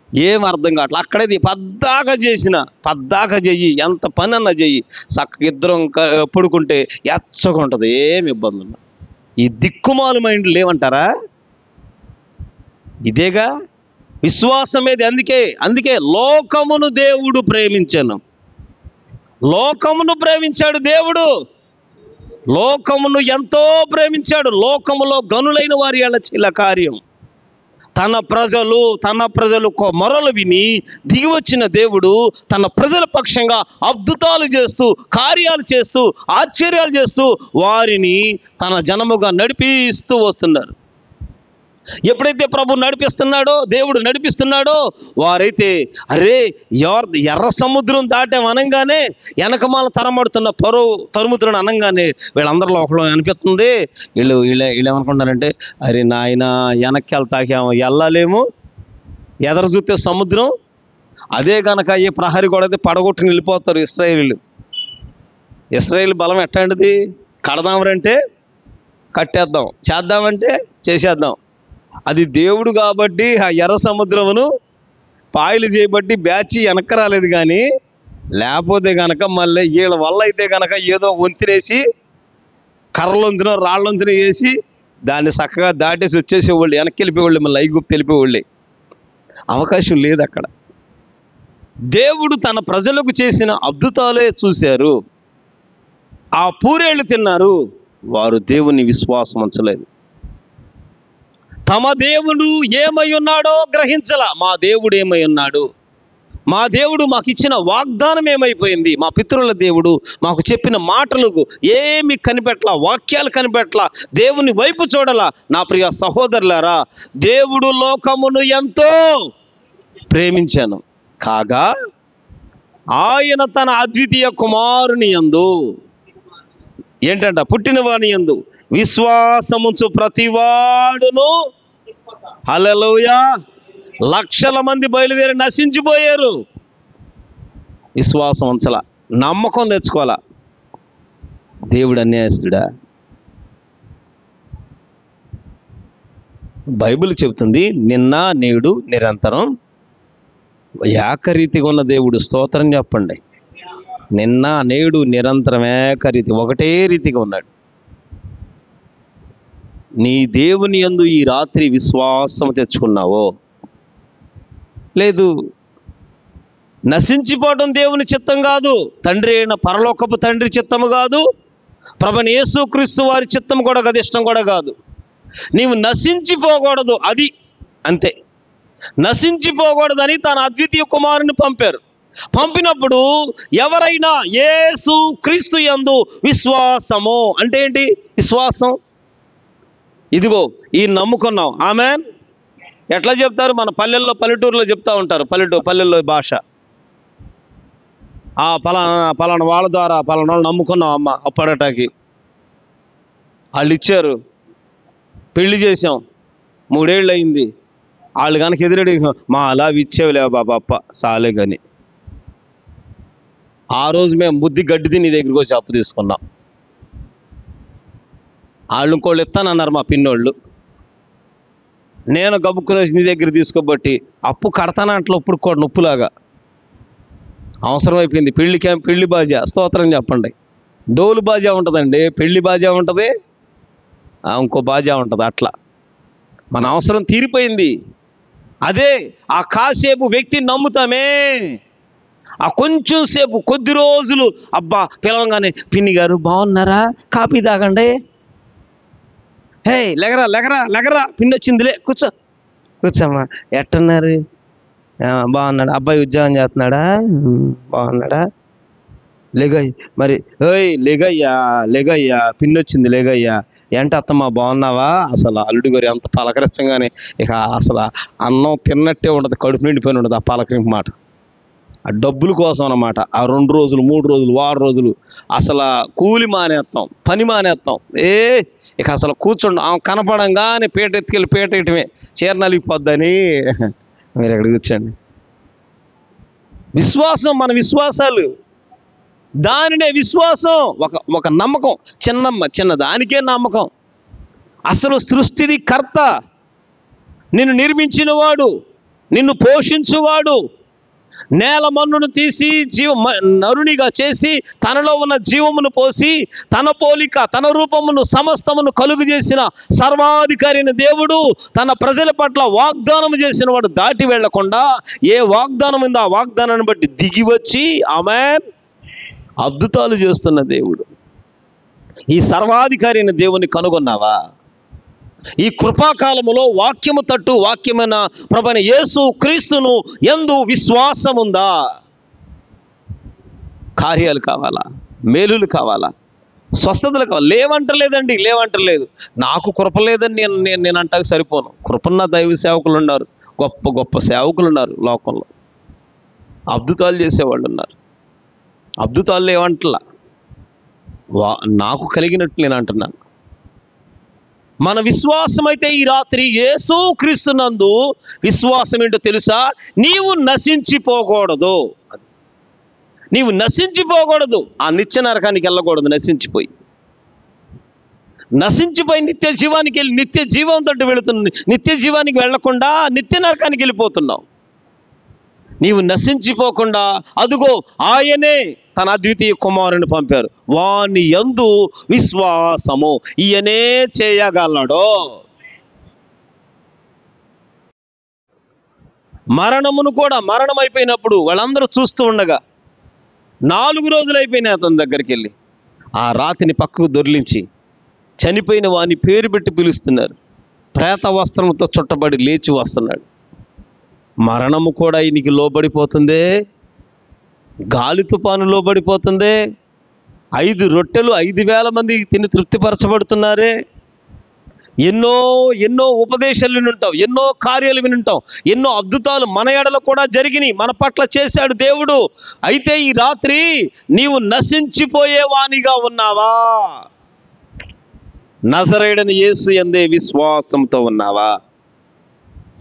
ఏం అర్థం కావట్లా. అక్కడేది పద్దాక చెయ్యి, ఎంత పని అన్నా చెయ్యి, చక్కగా ఇద్దరం పడుకుంటే ఎచ్చగా ఉంటుంది, ఏమి ఇబ్బంది ఉన్నా. ఈ దిక్కుమాలు మైండ్లు లేవంటారా? ఇదేగా విశ్వాసం ఏది. అందుకే లోకమును దేవుడు ప్రేమించాను. లోకమును ప్రేమించాడు దేవుడు, లోకమును ఎంతో ప్రేమించాడు. లోకములో గనులైన వారి ఎడల కార్యం తన ప్రజలు మొరలు విని దిగి వచ్చిన దేవుడు తన ప్రజల పక్షంగా అద్భుతాలు చేస్తూ, కార్యాలు చేస్తూ, ఆశ్చర్యాలు చేస్తూ వారిని తన జనముగా నడిపిస్తూ వస్తున్నారు. ఎప్పుడైతే ప్రభు నడిపిస్తున్నాడో, దేవుడు నడిపిస్తున్నాడో, వారైతే అరే ఎర్ర సముద్రం దాటామనగానే వెనకమాల తరమడుతున్న తరుముద్రను అనగానే వీళ్ళందరిలో ఒకళ్ళు అనిపిస్తుంది. వీళ్ళు ఏమనుకుంటారంటే అరే నాయన వెనక్కి వెళ్ళలేము, ఎదరు చూస్తే సముద్రం. అదే కనుక ఈ ప్రహరీ కూడా అయితే పడగొట్టుకుని వెళ్ళిపోతారు ఇశ్రాయేలు బలం ఎట్లాంటిది? కడదామరంటే కట్టేద్దాం, చేద్దామంటే చేసేద్దాం. అది దేవుడు కాబట్టి ఆ ఎర్ర సముద్రమును పాయలు చేయబట్టి బ్యాచి వెనక్కి రాలేదు. కానీ లేకపోతే కనుక మళ్ళీ వీళ్ళ వల్ల అయితే కనుక ఏదో వంతినేసి కర్రలొంతినో రాళ్ళొంతినో వేసి దాన్ని చక్కగా దాటేసి వచ్చేసేవాళ్ళు, వెనక్కి వెళ్ళిపోయేవాళ్ళు, మళ్ళీ ఐగుప్తు వెళ్ళిపోయేవాళ్ళే. అవకాశం లేదు అక్కడ. దేవుడు తన ప్రజలకు చేసిన అద్భుతాలే చూశారు, ఆ పూరేళ్ళు తిన్నారు, వారు దేవుని విశ్వాసం ఉంచలేదు. తమ దేవుడు ఏమై ఉన్నాడో గ్రహించలా. మా దేవుడు ఏమై ఉన్నాడు? మా దేవుడు మాకు ఇచ్చిన వాగ్దానం ఏమైపోయింది? మా పితరుల దేవుడు మాకు చెప్పిన మాటలకు ఏమి కనిపెట్టలా, వాక్యాలు కనిపెట్టలా, దేవుని వైపు చూడలా. నా ప్రియ సహోదరులారా, దేవుడు లోకమును ఎంతో ప్రేమించాను కాగా ఆయన తన అద్వితీయ కుమారుని యందు ఏంటంట పుట్టిన వాని యందు విశ్వాసముంచు ప్రతివాడును, హల్లెలూయా, లక్షల మంది బయలుదేరి నశించిపోయారు. విశ్వాసం ఉంచాల, నమ్మకం తెచ్చుకోవాలా. దేవుడు అన్యాయస్తుడా? బైబిల్ చెబుతుంది నిన్న నేడు నిరంతరం ఏకరీతిగా ఉన్న దేవుడు. స్తోత్రం చెప్పండి. నిన్న నేడు నిరంతరం ఏకరీతి, ఒకటే రీతిగా ఉన్నాడు. నీ దేవుని యందు ఈ రాత్రి విశ్వాసం తెచ్చుకున్నావో లేదు? నశించిపోవడం దేవుని చిత్తం కాదు, తండ్రి అయిన పరలోకపు తండ్రి చిత్తము కాదు, ప్రభువైన యేసుక్రీస్తు వారి చిత్తం కూడా కాదు, ఇష్టం కూడా కాదు. నీవు నశించిపోకూడదు, అది అంతే. నశించిపోకూడదని తన అద్వితీయ కుమారుని పంపారు. పంపినప్పుడు ఎవరైనా యేసు క్రీస్తు యందు విశ్వాసము అంటే ఏంటి? విశ్వాసం. ఇదిగో ఈ నమ్ముకున్నాం, ఆమెన్. ఎట్లా చెప్తారు? మన పల్లెల్లో పల్లెటూరులో చెప్తా ఉంటారు, పల్లెల్లో భాష. పలానా వాళ్ళ ద్వారా పలానా వాళ్ళు నమ్ముకున్నాం అమ్మ అప్పడటాకి, వాళ్ళు ఇచ్చారు, పెళ్లి చేసాం, 3 ఏళ్ళు అయింది, వాళ్ళు కనుక ఎదురెడి మా అలా ఇచ్చేవిలే బాబా సాలే కానీ ఆ రోజు మేము బుద్ధి గడ్డిది నీ దగ్గరికి వచ్చి అప్పు తీసుకున్నాం. వాళ్ళు ఇంకోళ్ళు ఇస్తానన్నారు మా పిన్నోళ్ళు, నేను గబుక్కుని వచ్చి నీ దగ్గర తీసుకోబట్టి అప్పు కడతానంట్లో ఇప్పుడు కూడా నొప్పులాగా అవసరం అయిపోయింది. పెళ్లి బాజా, స్తోత్రం చెప్పండి. డోలు బాజా ఉంటుందండి, పెళ్లి బాజా ఉంటుంది, ఇంకో బాజా ఉంటుంది. అట్లా మన అవసరం తీరిపోయింది. అదే ఆ కాసేపు వ్యక్తిని నమ్ముతామే, ఆ కొంచెం సేపు కొద్ది రోజులు అబ్బా పిలవంగానే పిన్ని గారు బాగున్నారా, కాపీ తాగండి, హే లెగరా లెగరా లెగరా, పిన్ని వచ్చిందిలే, కూర్చోమ్మా, ఎట్టున్నారు, బాగున్నాడు, అబ్బాయి ఉద్యోగం చేస్తున్నాడా, బాగున్నాడా, లేగయ్య మరి, ఓయ్ లేగయ్యా పిన్ని వచ్చింది లేగయ్యా, ఏంటి అత్తమ్మా బాగున్నావా, అసలు అల్లుడి గారు ఎంత పలకరించగానే ఇక అసలు అన్నం తిన్నట్టే ఉండదు, కడుపు నిండిపోయిన ఉండదు ఆ పలకరింపు మాట. ఆ డబ్బుల కోసం అన్నమాట. ఆ 2 రోజులు 3 రోజులు వారం రోజులు అసలు కూలి మానేస్తాం, పని మానేస్తాం. ఇక అసలు కూర్చోండి, ఆమె కనపడంగానే పీట ఎత్తుకెళ్ళి పీట వేయటమే, చీర నలిగిపోద్దని మీరు ఎక్కడ కూర్చోండి. విశ్వాసం, మన విశ్వాసాలు, దానినే విశ్వాసం. ఒక నమ్మకం, చిన్న దానికే నమ్మకం. అసలు సృష్టిని కర్త, నిన్ను నిర్మించిన వాడు, నిన్ను పోషించువాడు, నేల మన్నును తీసి నరునిగా చేసి తనలో ఉన్న జీవమును పోసి తన పోలిక తన రూపమును సమస్తమును కలుగు చేసిన సర్వాధికారి అయిన దేవుడు తన ప్రజల పట్ల వాగ్దానం చేసిన వాడు దాటి వెళ్లకుండా ఏ వాగ్దానం ఉందో ఆ వాగ్దానాన్ని బట్టి దిగి వచ్చి ఆమేన్ అద్భుతాలు చేస్తున్న దేవుడు. ఈ సర్వాధికారి అయిన దేవుని కనుగొన్నావా? ఈ కృపాకాలములో వాక్యము తట్టు వాక్యమైన ప్రభువైన యేసు క్రీస్తును యందు విశ్వాసం ఉందా? కార్యాలు కావాలా, మేలులు కావాలా, స్వస్థతలు కావాలి. లేవంటలేదు. నాకు కృప లేదని నేను అంటానికి సరిపోను. కృపన్న దైవ సేవకులు ఉన్నారు, గొప్ప సేవకులు ఉన్నారు లోకంలో, అద్భుతాలు చేసేవాళ్ళు ఉన్నారు. అద్భుతాలు లేవంటలా, నాకు కలిగినట్టు నేను అంటున్నాను. మన విశ్వాసం అయితే ఈ రాత్రి యేసు క్రీస్తునందు విశ్వాసం ఏంటో తెలుసా? నీవు నశించిపోకూడదు, ఆ నిత్య నరకానికి వెళ్ళకూడదు. నశించిపోయి నిత్య జీవానికి వెళ్ళి నిత్య జీవంతో వెళుతుంది. నిత్య జీవానికి వెళ్లకుండా నిత్య నరకానికి వెళ్ళిపోతున్నావు. నీవు నశించిపోకుండా అదుగో ఆయనే తన అద్వితీయ కుమారుని పంపారు, వాని యందు విశ్వాసము ఈయనే చేయగలడు. మరణమును కూడా, మరణం అయిపోయినప్పుడు వాళ్ళందరూ చూస్తూ ఉండగా 4 రోజులు అయిపోయినాయి అతని దగ్గరికి వెళ్ళి ఆ రాతిని పక్కకు దొర్లించి చనిపోయిన వాని పేరు పెట్టి పిలుస్తున్నారు. ప్రేత వస్త్రంతో చుట్టబడి లేచి వస్తున్నాడు. మరణము కూడా ఈయనకి లోబడిపోతుందే, గాలి తుఫాను లోబడిపోతుందే, 5 రొట్టెలు 5,000 మంది తిని తృప్తిపరచబడుతున్నారే. ఎన్నో ఉపదేశాలు వినుంటాం, ఎన్నో కార్యాలు వినుంటాం, ఎన్నో అద్భుతాలు మన ఎడల కూడా జరిగినాయి, మన పట్ల చేశాడు దేవుడు. అయితే ఈ రాత్రి నీవు నశించిపోయేవానిగా ఉన్నావా? నజరేయుడైన యేసు యందే విశ్వాసంతో ఉన్నావా?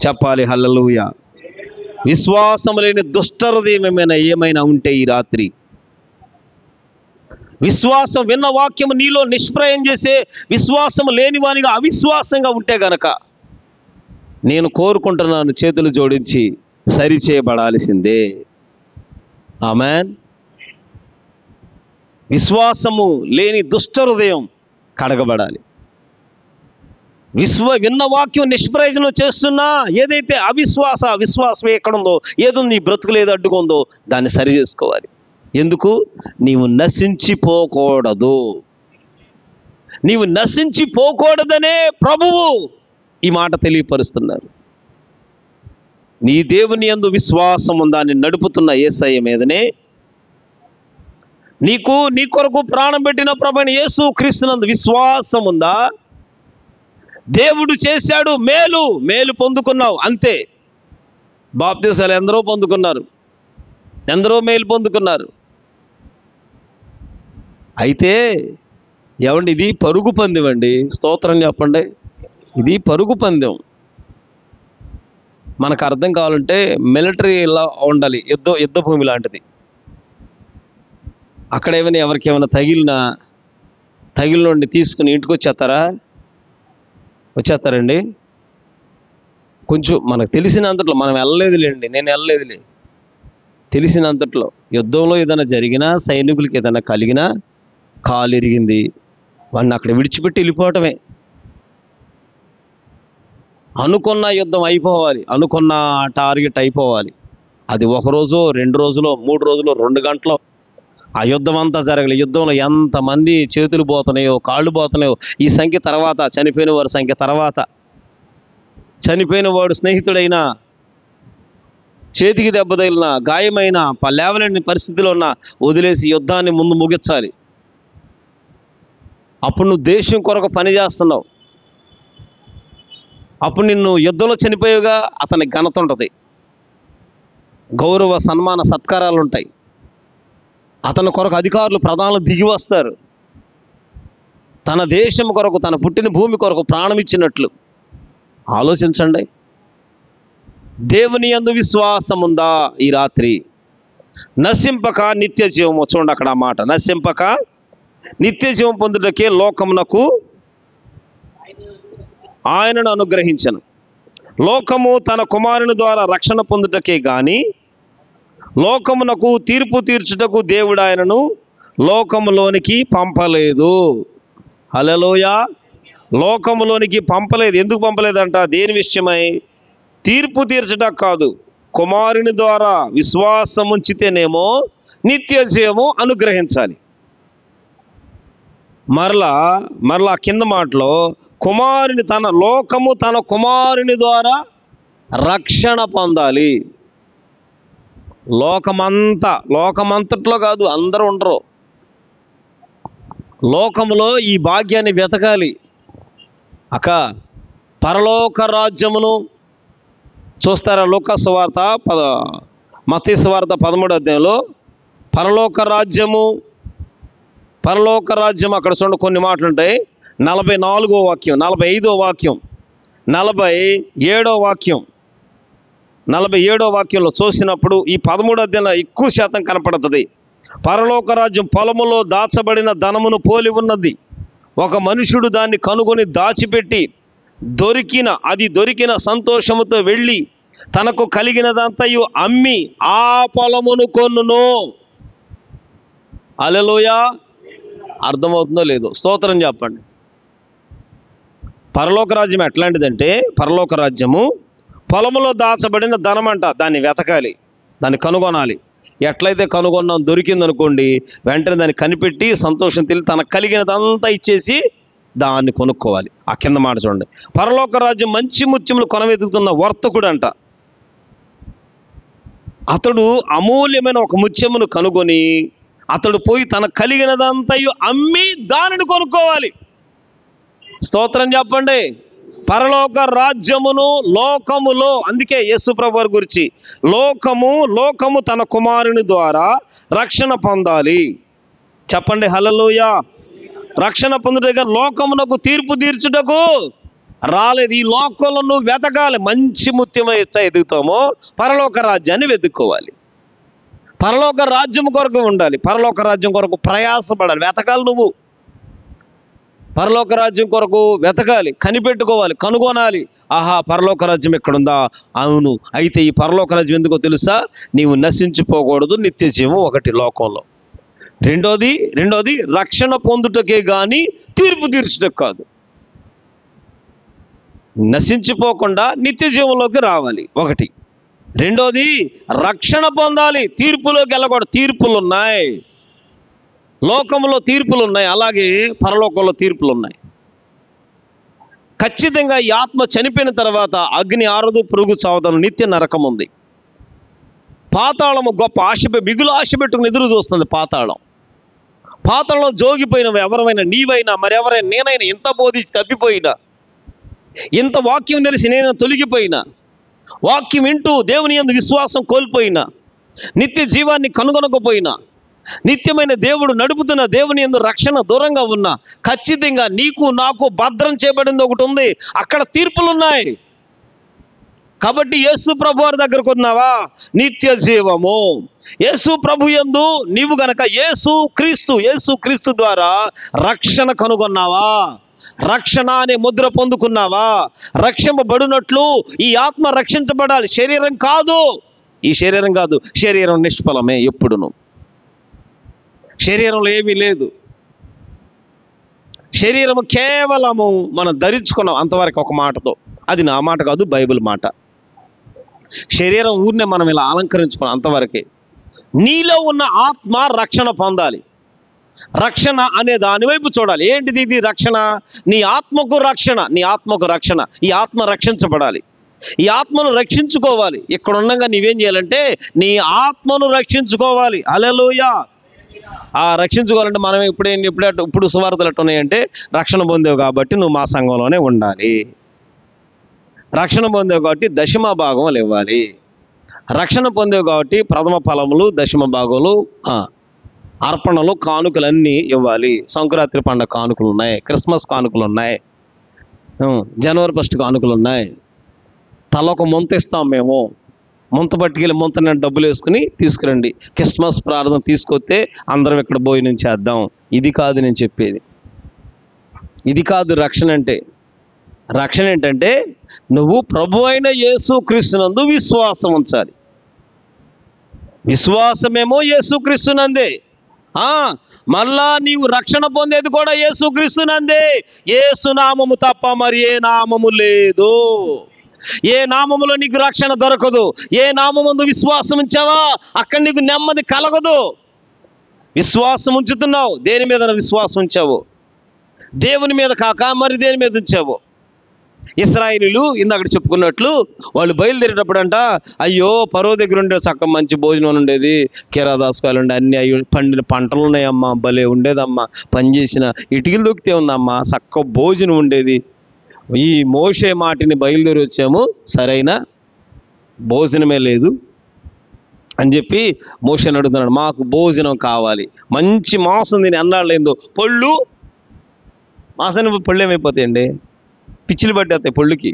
చెప్పాలి హల్లెలూయా. విశ్వాసం లేని దుష్ట హృదయం ఏమైనా ఉంటే ఈ రాత్రి, విశ్వాసం విన్న వాక్యము నీలో నిష్ప్రయం చేసే విశ్వాసం లేనివానిగా అవిశ్వాసంగా ఉంటే గనక నేను కోరుకుంటున్నాను, చేతులు జోడించి సరిచేయబడాల్సిందే. ఆమేన్. విశ్వాసము లేని దుష్ట హృదయం కడగబడాలి. విన్న వాక్యం నిష్ప్రయోజనం చేస్తున్నా ఏదైతే విశ్వాసమే ఎక్కడుందో, ఏదో నీ బ్రతుకులు ఏదో అడ్డుకుందో దాన్ని సరి చేసుకోవాలి. ఎందుకు? నీవు నశించిపోకూడదు. నీవు నశించిపోకూడదనే ప్రభువు ఈ మాట తెలియపరుస్తున్నారు. నీ దేవుని యందు విశ్వాసం ఉందా అని నడుపుతున్న యేసయ్య మీదనే, నీ కొరకు ప్రాణం పెట్టిన ప్రభువైన యేసు క్రీస్తునందు విశ్వాసం ఉందా? దేవుడు చేశాడు మేలు పొందుకున్నావు అంతే. బాప్తిసాలు ఎందరో పొందుకున్నారు, ఎందరో మేలు పొందుకున్నారు. అయితే ఏమండి, ఇది పరుగు పందెం అండి. స్తోత్రం చెప్పండి. ఇది పరుగు పందెం. మనకు అర్థం కావాలంటే మిలిటరీలా ఉండాలి, యుద్ధ భూమి లాంటిది. అక్కడ ఏమైనా ఎవరికి ఏమైనా తగిలినోడిని తీసుకుని ఇంటికి వచ్చేస్తారండి. కొంచెం మనకు తెలిసినంతట్లో, మనం వెళ్ళలేదులేండి, నేను వెళ్ళలేదులే, తెలిసినంతట్లో యుద్ధంలో ఏదైనా జరిగినా, సైనికులకి ఏదైనా కలిగినా, కాలు ఇరిగింది, వాడిని అక్కడ విడిచిపెట్టి వెళ్ళిపోవటమే. అనుకున్న యుద్ధం అయిపోవాలి, అనుకున్న టార్గెట్ అయిపోవాలి. అది 1 రోజు, 2 రోజులో, 3 రోజులో, 2 గంటలో ఆ యుద్ధం అంతా జరగలేదు. యుద్ధంలో ఎంతమంది చేతులు పోతున్నాయో, కాళ్ళు పోతున్నాయో, ఈ సంఖ్య తర్వాత, చనిపోయిన వారి సంఖ్య తర్వాత, చనిపోయిన వాడు స్నేహితుడైనా, చేతికి దెబ్బ తగిలిన, గాయమైన, లేవలేని పరిస్థితిలో ఉన్న వదిలేసి యుద్ధాన్ని ముందు ముగించాలి. అప్పుడు నువ్వు దేశం కొరకు పని చేస్తున్నావు. అప్పుడు నిన్ను యుద్ధంలో చనిపోయేగా అతనికి ఘనత ఉంటుంది, గౌరవ సన్మాన సత్కారాలు ఉంటాయి. అతని కొరకు అధికారులు, ప్రధానులు దిగి వస్తారు. తన దేశం కొరకు, తన పుట్టిన భూమి కొరకు ప్రాణం ఇచ్చినట్లు. ఆలోచించండి. దేవుని యందు విశ్వాసం ఉందా ఈ రాత్రి? నశింపక నిత్య జీవము. చూడండి అక్కడ ఆ మాట, నశింపక నిత్య జీవం పొందుటకే లోకమునకు ఆయనను అనుగ్రహించను. లోకము తన కుమారుని ద్వారా రక్షణ పొందుటకే గాని లోకమునకు తీర్పు తీర్చుటకు దేవుడు ఆయనను లోకములోనికి పంపలేదు. హల్లెలూయా. లోకములోనికి పంపలేదు. ఎందుకు పంపలేదంట? దేని విషయమై? తీర్పు తీర్చటం కాదు, కుమారుని ద్వారా విశ్వాసం ఉంచితేనేమో నిత్య జీవము అనుగ్రహించాలి. మరలా కింద మాటలో లోకము తన కుమారుని ద్వారా రక్షణ పొందాలి. లోకమంతట్లో కాదు, అందరూ ఉండరు. లోకములో ఈ భాగ్యాన్ని వెతకాలి. పరలోక రాజ్యమును చూస్తారా? లూకా సువార్త, మత్తయి సువార్త 13వ అధ్యాయంలో పరలోక రాజ్యం అక్కడ చూడండి, కొన్ని మాటలు ఉంటాయి. 44వ వాక్యం, 45వ వాక్యం, 47వ వాక్యం, 47వ వాక్యంలో చూసినప్పుడు ఈ 13వ అధ్యాయంలో ఎక్కువ శాతం కనపడుతుంది. పరలోక రాజ్యం పొలములో దాచబడిన ధనమును పోలి ఉన్నది. ఒక మనుషుడు దాన్ని కనుగొని దాచిపెట్టి దొరికిన సంతోషముతో వెళ్ళి తనకు కలిగినదంతయు అమ్మి ఆ పొలమును కొన్నును. హల్లెలూయా. అర్థమవుతుందో లేదో? స్తోత్రం చెప్పండి. పరలోక రాజ్యం ఎట్లాంటిదంటే, పరలోక రాజ్యము పొలములో దాచబడిన ధనం అంట. దాన్ని వెతకాలి, దాన్ని కనుగొనాలి. ఎట్లయితే కనుగొన్నాం, దొరికిందనుకోండి, వెంటనే దాన్ని కనిపెట్టి సంతోషం తెలిసి తనకు కలిగినదంతా ఇచ్చేసి దాన్ని కొనుక్కోవాలి. ఆ కింద మాట చూడండి, పరలోక రాజ్యం మంచి ముత్యములు కొనవెతుకుతున్న వర్తకుడు అంట. అతడు అమూల్యమైన ఒక ముత్యమును కనుగొని అతడు పోయి తన కలిగినదంతయు అమ్మి దానిని కొనుక్కోవాలి. స్తోత్రం చెప్పండి. పరలోక రాజ్యమును లోకములో, అందుకే యేసు ప్రభువు వారి గురించి లోకము తన కుమారుని ద్వారా రక్షణ పొందాలి. చెప్పండి హల్లెలూయా. రక్షణ పొందుటగా లోకమునకు తీర్పు తీర్చుటకు రాలేదు. ఈ లోకంలో నువ్వు వెతకాలి. మంచి ముత్యం అయితే ఎదుగుతామో పరలోక రాజ్యాన్ని వెతుక్కోవాలి. పరలోక రాజ్యం కొరకు ఉండాలి. పరలోక రాజ్యం కొరకు ప్రయాసపడాలి. వెతకాలి. నువ్వు పరలోక రాజ్యం కొరకు వెతకాలి, కనిపెట్టుకోవాలి, కనుగొనాలి. ఆహా, పరలోక రాజ్యం ఎక్కడుందా? అవును. అయితే ఈ పరలోక రాజ్యం ఎందుకో తెలుసా? నీవు నశించిపోకూడదు, నిత్య జీవం ఒకటి లోకంలో. రెండోది రక్షణ పొందుటకే గాని తీర్పు తీర్చుటకు కాదు. నశించిపోకుండా నిత్య జీవంలోకి రావాలి ఒకటి. రెండోది రక్షణ పొందాలి. తీర్పులోకి వెళ్ళకూడదు. తీర్పులు ఉన్నాయి, లోకంలో తీర్పులు ఉన్నాయి, అలాగే పరలోకంలో తీర్పులు ఉన్నాయి. ఖచ్చితంగా ఈ ఆత్మ చనిపోయిన తర్వాత అగ్ని ఆరదు, పురుగు చావదను, నిత్య నరకం ఉంది. పాతాళము గొప్ప మిగులు ఆశ పెట్టుకుని ఎదురు చూస్తుంది. పాతాళంలో జోగిపోయినవి ఎవరైనా, నీవైనా మరెవరైనా, నేనైనా, ఎంత బోధించి తప్పిపోయినా, ఇంత వాక్యం తెలిసి నేను తొలగిపోయినా, వాక్యం వింటూ దేవుని యందు విశ్వాసం కోల్పోయినా, నిత్య జీవాన్ని కనుగొనకపోయినా, నిత్యమైన దేవుడు నడుపుతున్న దేవుని యందు రక్షణ దూరంగా ఉన్నా, ఖచ్చితంగా నీకు నాకు భద్రం చేయబడింది ఒకటి ఉంది. అక్కడ తీర్పులున్నాయి. కాబట్టి యేసు ప్రభు వారి దగ్గరకు ఉన్నావా, నిత్య జీవము. యేసు ప్రభు యందు నీవు గనక యేసు క్రీస్తు ద్వారా రక్షణ కనుగొన్నావా, రక్షణ అనే ముద్ర పొందుకున్నావా, రక్షింపబడినట్లు ఈ ఆత్మ రక్షించబడాలి. శరీరం కాదు, ఈ శరీరం కాదు. శరీరం నిష్ఫలమే ఎప్పుడును. శరీరంలో ఏమీ లేదు. శరీరము కేవలము మనం ధరించుకున్నాం అంతవరకు ఒక మాటతో. అది నా మాట కాదు, బైబిల్ మాట. శరీరం ఊరినే మనం ఇలా అలంకరించుకున్నాం అంతవరకే. నీలో ఉన్న ఆత్మ రక్షణ పొందాలి. రక్షణ అనే దాని వైపు చూడాలి. ఏంటిది ఇది రక్షణ? నీ ఆత్మకు రక్షణ, నీ ఆత్మకు రక్షణ. ఈ ఆత్మ రక్షించబడాలి, ఈ ఆత్మను రక్షించుకోవాలి. ఇక్కడ ఉండగా నీవేం చేయాలంటే నీ ఆత్మను రక్షించుకోవాలి. హల్లెలూయా. ఆ రక్షించుకోవాలంటే మనం ఇప్పుడు సువార్తలు ఎట్టున్నాయంటే, రక్షణ పొందేవు కాబట్టి నువ్వు మా సంఘంలోనే ఉండాలి, రక్షణ పొందేవు కాబట్టి దశమ భాగములు ఇవ్వాలి, రక్షణ పొందేవు కాబట్టి ప్రథమ ఫలములు, దశమ భాగములు, అర్పణలు, కానుకలన్నీ ఇవ్వాలి. సంక్రాంతి పండుగ కానుకలు ఉన్నాయి, క్రిస్మస్ కానుకలు ఉన్నాయి, జనవరి 1 కానుకలు ఉన్నాయి. తలొక ముంత ఇస్తాం మేము. ముంత పట్టుకెళ్ళి ముంత నేను డబ్బులు వేసుకుని తీసుకురండి. క్రిస్మస్ ప్రార్థన తీసుకొస్తే అందరం ఇక్కడ భోజనం చేద్దాం. ఇది కాదు నేను చెప్పేది. ఇది కాదు రక్షణ అంటే. రక్షణ ఏంటంటే నువ్వు ప్రభు అయిన యేసు క్రీస్తునందు విశ్వాసం ఉంచాలి. విశ్వాసమేమో యేసు క్రీస్తునందే. మళ్ళా నీవు రక్షణ పొందేది కూడా యేసు క్రీస్తునందే. యేసు నామము తప్ప మరి ఏ నామము లేదు. ఏ నామములో నీకు రక్షణ దొరకదు. ఏ నామముందు విశ్వాసం ఉంచావా అక్కడ నీకు నెమ్మది కలగదు. విశ్వాసం ఉంచుతున్నావు, దేని మీద విశ్వాసం ఉంచావు? దేవుని మీద కాక మరి దేని మీద ఉంచావు? ఇశ్రాయేలీయులు ఇందాక చెప్పుకున్నట్లు వాళ్ళు బయలుదేరేటప్పుడు అయ్యో పరో దగ్గర ఉండే చక్క మంచి భోజనం ఉండేది, కీరాదాసుకాయలు ఉండే, అన్ని అయ్యి పండిన పంటలు ఉన్నాయమ్మా, భలే ఉండేదమ్మా, పని చేసిన ఇటుకలు దొక్కితే ఉందమ్మా, చక్క భోజనం ఉండేది. ఈ మోషే మాటిని బయలుదేరి వచ్చాము, సరైన భోజనమే లేదు అని చెప్పి మోషేని అడుగుతున్నాడు. మాకు భోజనం కావాలి, మంచి మాంసం తిని అన్నాళ్ళేందో మాసాన్ని పళ్ళు ఏమైపోతాయండి, పిచ్చిలు పట్టేస్తాయి పళ్ళుకి.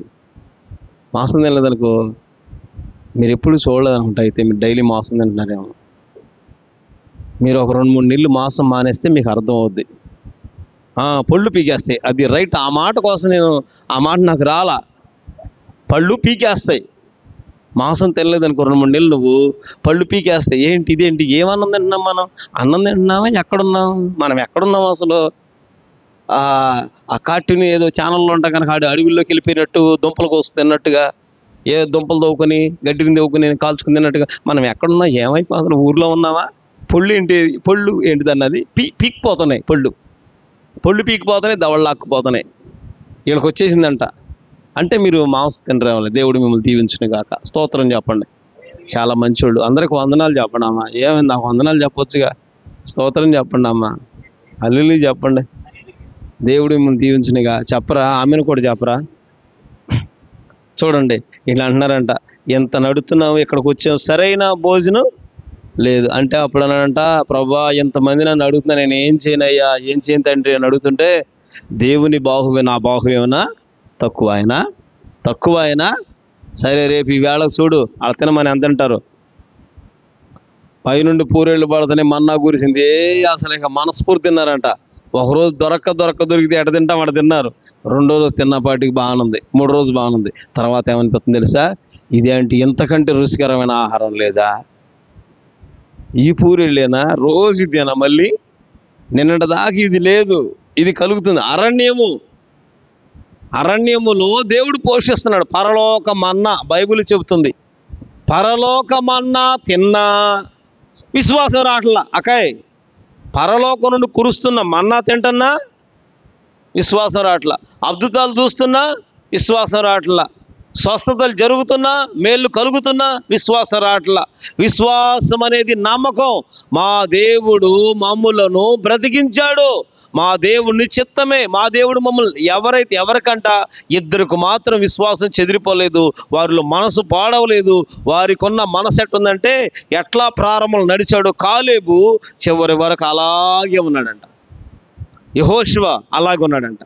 మాంసం తినలేదనుకో, మీరు ఎప్పుడు చూడలేదనుకుంటా. అయితే మీరు డైలీ మాంసం తింటున్నారేమో. మీరు ఒక 2-3 నెలలు మాంసం మానేస్తే మీకు అర్థం అవుద్ది. పళ్ళు పీకేస్తాయి. అది రైట్. ఆ మాట కోసం ఆ మాట నాకు రాలా. పళ్ళు పీకేస్తాయి. మాంసం తినలేదనుకో 2-3 నెలలు నువ్వు, పళ్ళు పీకేస్తాయి. ఇదేంటి ఏమన్నం తింటున్నాం మనం? అన్నం తింటున్నామా? ఎక్కడున్నాం మనం? ఎక్కడున్నాం అసలు? ఆ కార్టూన్ ఏదో ఛానల్లో ఉంటా కనుక అడవుల్లోకి వెళ్ళిపోయినట్టు, దుంపలు కోసు తిన్నట్టుగా, ఏ దుంపలు తవ్వుకొని గడ్డిని తవ్వుకొని కాల్చుకుని తిన్నట్టుగా మనం ఎక్కడున్నా? ఏమైపోతుంది? ఊర్లో ఉన్నామా? పళ్ళు ఏంటిది అన్నది పీకిపోతున్నాయి. పళ్ళు పీకిపోతున్నాయి, దవళ్ళు లాక్కుపోతున్నాయి. వీళ్ళకి వచ్చేసిందంట. అంటే మీరు మాంసం తినరేమో. దేవుడు మిమ్మల్ని దీవించును గాక. స్తోత్రం చెప్పండి. చాలా మంచోళ్ళు. అందరికి వందనాలు చెప్పండి అమ్మా. ఏమైంది? నాకు వందనాలు చెప్పొచ్చుగా. స్తోత్రం చెప్పండి అమ్మా. హల్లెలూయా చెప్పండి. దేవుడు మిమ్మల్ని దీవించునుగా. చెప్పరా? ఆమెను కూడా చెప్పరా? చూడండి ఇలా అంటున్నారంట, ఎంత నడుతున్నావు, ఇక్కడికి వచ్చావు, సరైన భోజనం లేదు అంటే. అప్పుడు అన్నాడంట, ప్రభా ఎంతమంది నన్ను అడుగుతున్నా, నేను ఏం చేయనయ్యా, ఏం చేయను తండ్రి అని అడుగుతుంటే, దేవుని బాహువే నా బాహువేమన్నా తక్కువ అయినా సరే రేపు ఈ వేళకు చూడు అలా తినమని ఎంత అంటారు. పైనుండి పూరేళ్ళు పడుతున్నాయి, మన్నా కురిసింది. అసలు ఇంకా మనస్ఫూర్తి తిన్నారంట. ఒకరోజు దొరికితే ఎట తింటాం అట తిన్నారు. 2వ రోజు తిన్నపాటికి బాగానుంది, 3వ రోజు బాగానుంది. తర్వాత ఏమనిపిస్తుంది తెలుసా? ఇదేంటి ఇంతకంటే రుచికరమైన ఆహారం లేదా? ఈ పూరేళ్ళేనా? రోజు ఇదేనా? మళ్ళీ నిన్నటి దాకా ఇది లేదు, ఇది కలుగుతుంది. అరణ్యము అరణ్యములో దేవుడు పోషిస్తున్నాడు. పరలోక మన్నా బైబిల్ చెబుతుంది. పరలోక మన్నా తిన్నా విశ్వాసం రావట్లా. అకాయ్ పరలోకం నుండి కురుస్తున్న మన్నా తింటున్నా విశ్వాసం రావట్లా. అద్భుతాలు చూస్తున్నా విశ్వాసం రావట్లా. స్వస్థతలు జరుగుతున్నా, మేళ్ళు కలుగుతున్నా విశ్వాసం రావట్లా. విశ్వాసం అనేది నమ్మకం. మా దేవుడు మమ్ములను బ్రతికించాడు, మా దేవుడిని చిత్తమే, మా దేవుడు మమ్మల్ని ఎవరికంట ఇద్దరికి మాత్రం విశ్వాసం చెదిరిపోలేదు, వారిలో మనసు పాడవలేదు. వారికి ఉన్న మనసు ఎట్టుందంటే ఎట్లా ప్రారంభం నడిచాడు కాలేబు చివరి వరకు అలాగే ఉన్నాడంట. యెహోషువ అలాగే ఉన్నాడంట.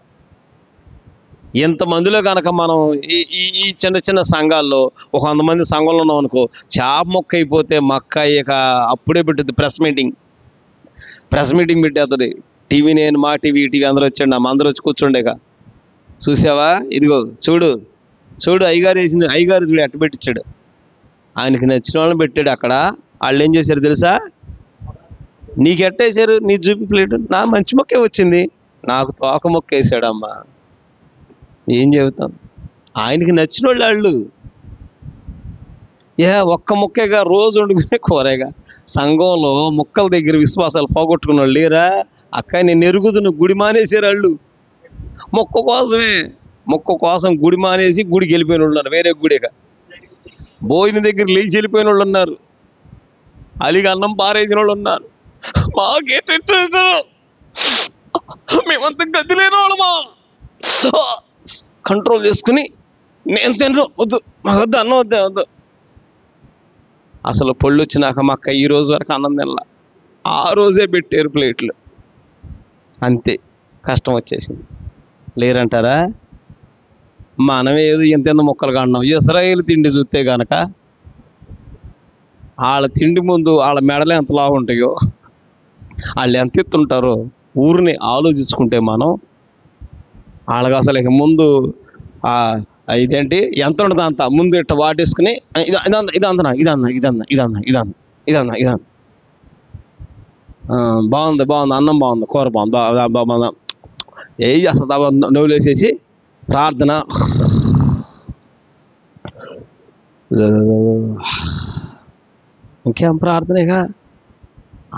ఇంతమందిలో కనుక మనం ఈ చిన్న చిన్న సంఘాల్లో ఒక 100 మంది సంఘంలో ఉన్నాం అనుకో, చేప మొక్క అయిపోతే మక్క ఇక అప్పుడే పెట్టుద్ది ప్రెస్ మీటింగ్ పెట్టేస్తుంది. టీవీ నేను, మా టీవీ, ఈ టీవీ అందరూ వచ్చాడు, అందరూ వచ్చి కూర్చుండేక చూసావా, ఇదిగో చూడు అయ్యగారు చూడు ఎట్ట పెట్టించాడు. ఆయనకి నచ్చిన వాళ్ళని పెట్టాడు. అక్కడ వాళ్ళు ఏం చేశారు తెలుసా? నీకు ఎట్టేశారు, నీ చూపి ప్లేటు, నా మంచి మొక్కే వచ్చింది, నాకు తోక మొక్క వేసాడమ్మా. ఏం చెబుతాం? ఆయనకి నచ్చిన వాళ్ళు ఒక్క ముక్కేగా రోజు వండుకునే కూరేగా. సంఘంలో ముక్కల దగ్గర విశ్వాసాలు పోగొట్టుకున్న వాళ్ళు లేరా? అక్క నేను ఎరుగుదును, గుడి మానేసారు వాళ్ళు. మొక్క కోసం గుడి మానేసి గుడికి వెళ్ళిపోయిన వాళ్ళు ఉన్నారు, వేరే గుడిగా. భోజనం దగ్గర లేచి వెళ్ళిపోయిన వాళ్ళు ఉన్నారు, అలిగి అన్నం పారేసిన వాళ్ళు ఉన్నారు. మాకేటేసారు, మేమంతా గది లేని వాళ్ళమా, కంట్రోల్ చేసుకుని నేను తినరు, వద్దు మాకు వద్దు, అన్నం వద్దు. అసలు పొళ్ళు వచ్చినాక మా అక్క ఈ రోజు వరకు అన్నం తినలా. ఆ రోజే పెట్టారు ప్లేట్లు, అంతే. కష్టం వచ్చేసింది. లేరంటారా? మనమే ఏదో ఇంత మొక్కలు కాడినాం. ఇజ్రాయేలు తిండి చూస్తే కనుక వాళ్ళ తిండి ముందు వాళ్ళ మెడలు ఎంత లావు ఉంటాయో, వాళ్ళు ఎంత ఎత్తుంటారో ఊరిని ఆలోచించుకుంటే మనం వాళ్ళకి అసలు ఇక ముందు ఇదేంటి ఎంత ఉంటుంది అంత ముందు ఇట్ట వాటేసుకుని ఇదన్నా బాగుంది అన్నం బాగుంది, కూర బాగుంది, ఏ అసలు నవ్వులు వేసేసి ప్రార్థన, ఇంకేం ప్రార్థనేగా.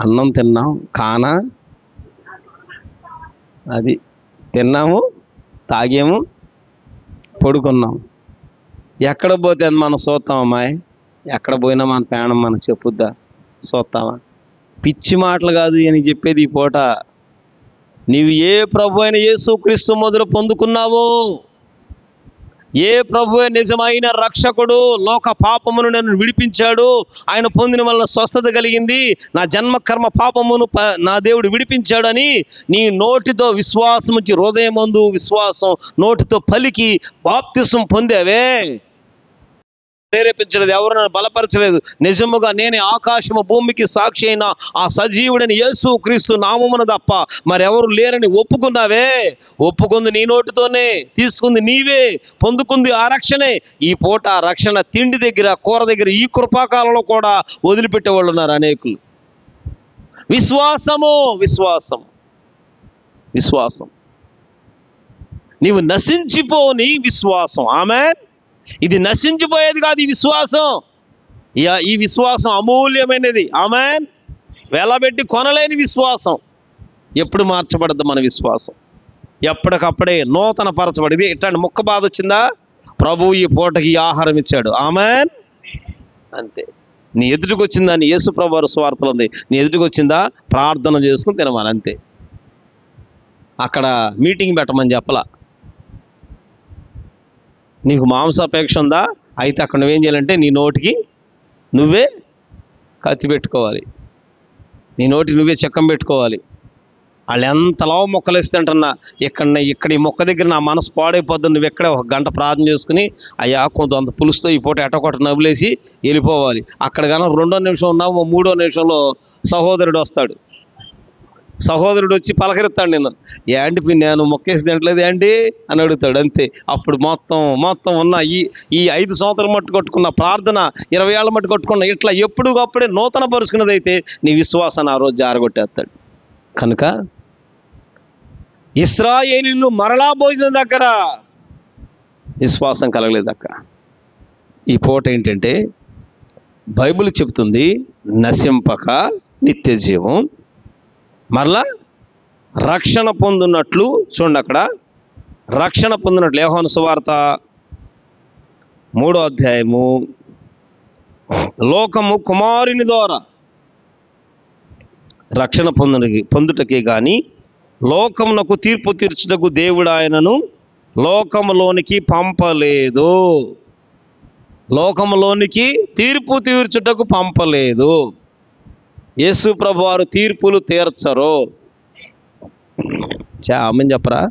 అన్నం తిన్నాం కానా, అది తిన్నాము, తాగాము, పడుకున్నాం. ఎక్కడ పోతే అది మనం చూస్తాం అమ్మాయి, ఎక్కడ పోయినా మన ప్రాణం మనం చెప్పుద్దా, చూస్తామా? పిచ్చి మాటలు కాదు అని చెప్పేది ఈ పూట. నీవు ఏ ప్రభు అయిన యేసుక్రీస్తు మొదలు పొందుకున్నావో, ఏ ప్రభువే నిజమైన రక్షకుడు, లోక పాపమును నన్ను విడిపించాడు, ఆయన పొందిన వలన స్వస్థత కలిగింది, నా జన్మ కర్మ పాపమును నా దేవుడు విడిపించాడని నీ నోటితో విశ్వాసం నుంచి, హృదయమందు విశ్వాసం నోటితో పలికి బాప్తిసం పొందావే. ప్రేరేపించలేదు, ఎవరు నన్ను బలపరచలేదు. నిజముగా నేనే ఆకాశము భూమికి సాక్షి అయిన ఆ సజీవుడని యేసు క్రీస్తు నామమున తప్ప మరెవరు లేరని ఒప్పుకున్నావే. ఒప్పుకుంది నీ నోటితోనే, తీసుకుంది నీవే, పొందుకుంది ఆ రక్షణే. ఈ పూట ఆ రక్షణ తిండి దగ్గర, కూర దగ్గర, ఈ కృపాకాలంలో కూడా వదిలిపెట్టేవాళ్ళు ఉన్నారు అనేకులు. విశ్వాసం నీవు నశించిపోని విశ్వాసం. ఆమేన్. ఇది నశించిపోయేది కాదు ఈ విశ్వాసం. ఈ విశ్వాసం అమూల్యమైనది. ఆమేన్. వెలబెట్టి కొనలేని విశ్వాసం. ఎప్పుడు మార్చబడద్దు మన విశ్వాసం? ఎప్పటికప్పుడే నూతన పరచబడి. ఇట్లాంటి ముక్క బాధ వచ్చిందా, ప్రభు ఈ పూటకి ఆహారం ఇచ్చాడు. ఆమేన్. అంతే. నీ ఎదుటికి వచ్చిందా, నీ యేసు ప్రభు వారి సువార్తలు ఉంది, నీ ఎదుటికి వచ్చిందా, ప్రార్థన చేసుకుని తినవాలి అంతే. అక్కడ మీటింగ్ పెట్టమని చెప్పలా. నీకు మాంసాపేక్ష ఉందా, అయితే అక్కడ నువ్వేం చేయాలంటే నీ నోటికి నువ్వే కత్తి పెట్టుకోవాలి, నీ నోటికి నువ్వే చెక్కం పెట్టుకోవాలి. వాళ్ళు ఎంత లావు మొక్కలు వేస్తుంటున్నా, ఇక్కడ ఈ మొక్క దగ్గర నా మనసు పాడైపోద్ది, నువ్వు ఎక్కడే 1 గంట ప్రార్థన చేసుకుని అయ్యా కొంత పులుసుతో ఈ పూట ఎట్టకొట్ట నవ్వులేసి వెళ్ళిపోవాలి. అక్కడ కానీ 2వ నిమిషం ఉన్నావు, 3వ నిమిషంలో సహోదరుడు వస్తాడు. సహోదరుడు వచ్చి పలకరిస్తాడు, నేను ఏంటి నేను మొక్కేసి తింటలేదు ఏంటి అని అడుగుతాడు. అంతే. అప్పుడు మొత్తం ఉన్న ఈ 5 సంవత్సరాలు మట్టు కట్టుకున్న ప్రార్థన, 20 ఏళ్ళ మట్టు కట్టుకున్న ఇట్లా ఎప్పుడుకప్పుడే నూతన పరుచుకున్నదైతే నీ విశ్వాసాన్ని ఆ రోజు జారగొట్టేస్తాడు. కనుక ఇశ్రాయేలీయులు మరలా భోజనం దగ్గర విశ్వాసం కలగలేదు అక్క. ఈ పూట ఏంటంటే బైబిల్ చెప్తుంది నశింపక నిత్య జీవం, మరలా రక్షణ పొందున్నట్లు. చూడండి అక్కడ రక్షణ పొందినట్లు యోహాను సువార్త 3వ అధ్యాయము, లోకము కుమారుని ద్వారా రక్షణ పొందుటకే గాని లోకమునకు తీర్పు తీర్చుటకు దేవుడు ఆయనను లోకములోనికి పంపలేదు. లోకములోనికి తీర్పు తీర్చుటకు పంపలేదు. యేసు ప్రభువారు తీర్పులు తీర్చరు. ఆమెను చెప్పరా?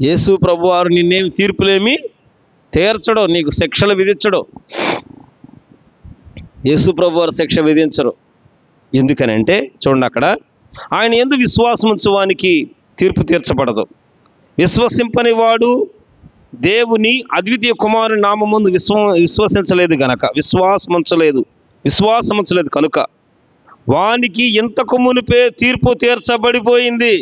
యేసు ప్రభువారు నిన్నేమి తీర్పులేమి తీర్చడు, నీకు శిక్షలు విధించడు. యేసు ప్రభువారు శిక్ష విధించరు. ఎందుకనంటే చూడండి అక్కడ, ఆయన యందు విశ్వాసం ఉంచువానికి తీర్పు తీర్చబడదు. విశ్వసింపని వాడు దేవుని అద్వితీయ కుమారుని నామముందు విశ్వసించలేదు గనక, విశ్వాసముంచలేదు కనుక వానికి ఇంతకు మునిపే తీర్పు తీర్చబడిపోయింది.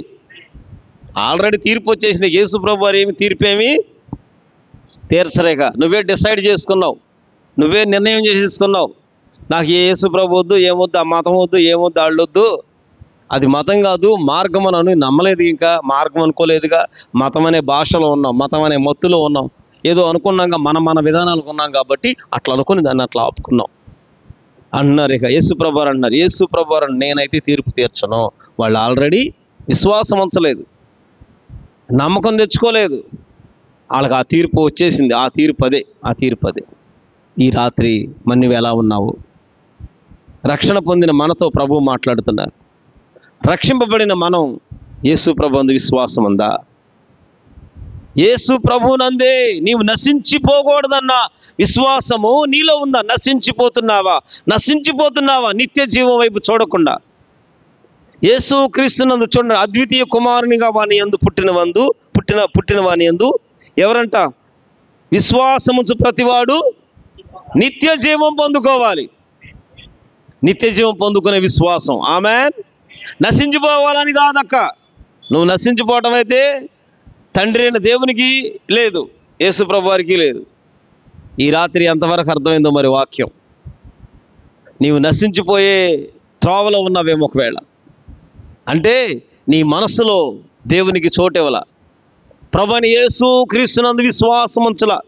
ఆల్రెడీ తీర్పు వచ్చేసింది. యేసు ప్రభు వారు ఏమి తీర్పేమి తీర్చరేగా, నువ్వే డిసైడ్ చేసుకున్నావు, నువ్వే నిర్ణయం చేసేసుకున్నావు. నాకు ఏ యేసు ప్రభు వద్దు, ఏమొద్దు, ఆ మతం వద్దు, ఏమొద్దు, వాళ్ళొద్దు. అది మతం కాదు, మార్గం అని నమ్మలేదు, ఇంకా మార్గం అనుకోలేదుగా. మతం అనే భాషలో ఉన్నాం, మతం అనే మత్తులో ఉన్నాం, ఏదో అనుకున్నాక మన విధానాలకు ఉన్నాం కాబట్టి అట్లా అనుకుని దాన్ని అట్లా ఆపుకున్నాం అన్నారు. ఇక యేసు ప్రభు వారు అన్నారు, యేసు ప్రభు వారు నేనైతే తీర్పు తీర్చను. వాళ్ళు ఆల్రెడీ విశ్వాసం ఉంచలేదు, నమ్మకం తెచ్చుకోలేదు, వాళ్ళకి ఆ తీర్పు వచ్చేసింది. ఆ తీర్పు అదే. ఈ రాత్రి మరి నువ్వు ఎలా ఉన్నావు? రక్షణ పొందిన మనతో ప్రభు మాట్లాడుతున్నారు. రక్షింపబడిన మనం యేసు ప్రభువునందు విశ్వాసం ఉందా? యేసు ప్రభువునందే నీవు నశించిపోకూడదన్న విశ్వాసము నీలో ఉందా? నశించిపోతున్నావా నిత్య జీవం వైపు చూడకుండా? యేసు క్రీస్తునందు చూడండి, అద్వితీయ కుమారునిగా వాని యందు పుట్టిన వాని యందు ఎవరంట? విశ్వాసముంచు ప్రతివాడు నిత్య జీవం పొందుకోవాలి. నిత్య జీవం పొందుకునే విశ్వాసం. ఆమెన్. నశించిపోవాలని కాదక్క. నువ్వు నశించిపోవటం అయితే తండ్రి అయిన దేవునికి లేదు, యేసు ప్రభు వారికి లేదు. ఈ రాత్రి ఎంతవరకు అర్థమైందో మరి వాక్యం. నీవు నశించిపోయే త్రోవలో ఉన్నావేమో ఒకవేళ, అంటే నీ మనస్సులో దేవునికి చోటివ్వల. ప్రభుని యేసు క్రీస్తునందు విశ్వాసం ఉంచలా.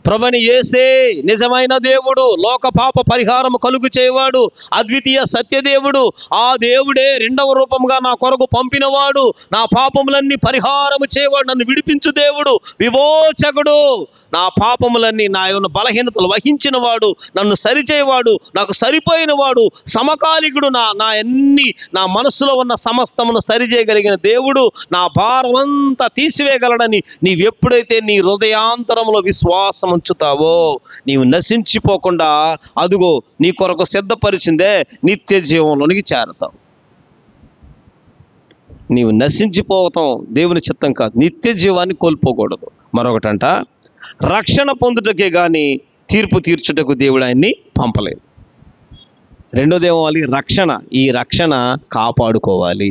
ప్రభుని యేసే నిజమైన దేవుడు, లోక పాప పరిహారము కలుగు చేయవాడు, అద్వితీయ సత్యదేవుడు. ఆ దేవుడే రెండవ రూపంగా నా కొరకు పంపినవాడు, నా పాపములన్నీ పరిహారము చేయవాడు, నన్ను విడిపించు దేవుడు, విమోచకుడు, నా పాపములన్నీ, నా యొక్క బలహీనతలు వహించిన వాడు, నన్ను సరిచేయవాడు, నాకు సరిపోయిన వాడు, సమకాలికుడు, నా మనస్సులో ఉన్న సమస్తమును సరిచేయగలిగిన దేవుడు, నా భారమంతా తీసివేయగలడని నీవెప్పుడైతే నీ హృదయాంతరంలో విశ్వాసం ఉంచుతావో నీవు నశించిపోకుండా అదుగో నీ కొరకు సిద్ధపరిచిందే నిత్య జీవంలోనికి చేరతావు. నీవు నశించిపోవటం దేవుని చిత్తం కాదు, నిత్య జీవాన్ని కోల్పోకూడదు. మరొకటంట, రక్షణ పొందుటకే కానీ తీర్పు తీర్చుటకు దేవుడు ఆయన్ని పంపలేదు. రెండోదేమవాలి, రక్షణ. ఈ రక్షణ కాపాడుకోవాలి.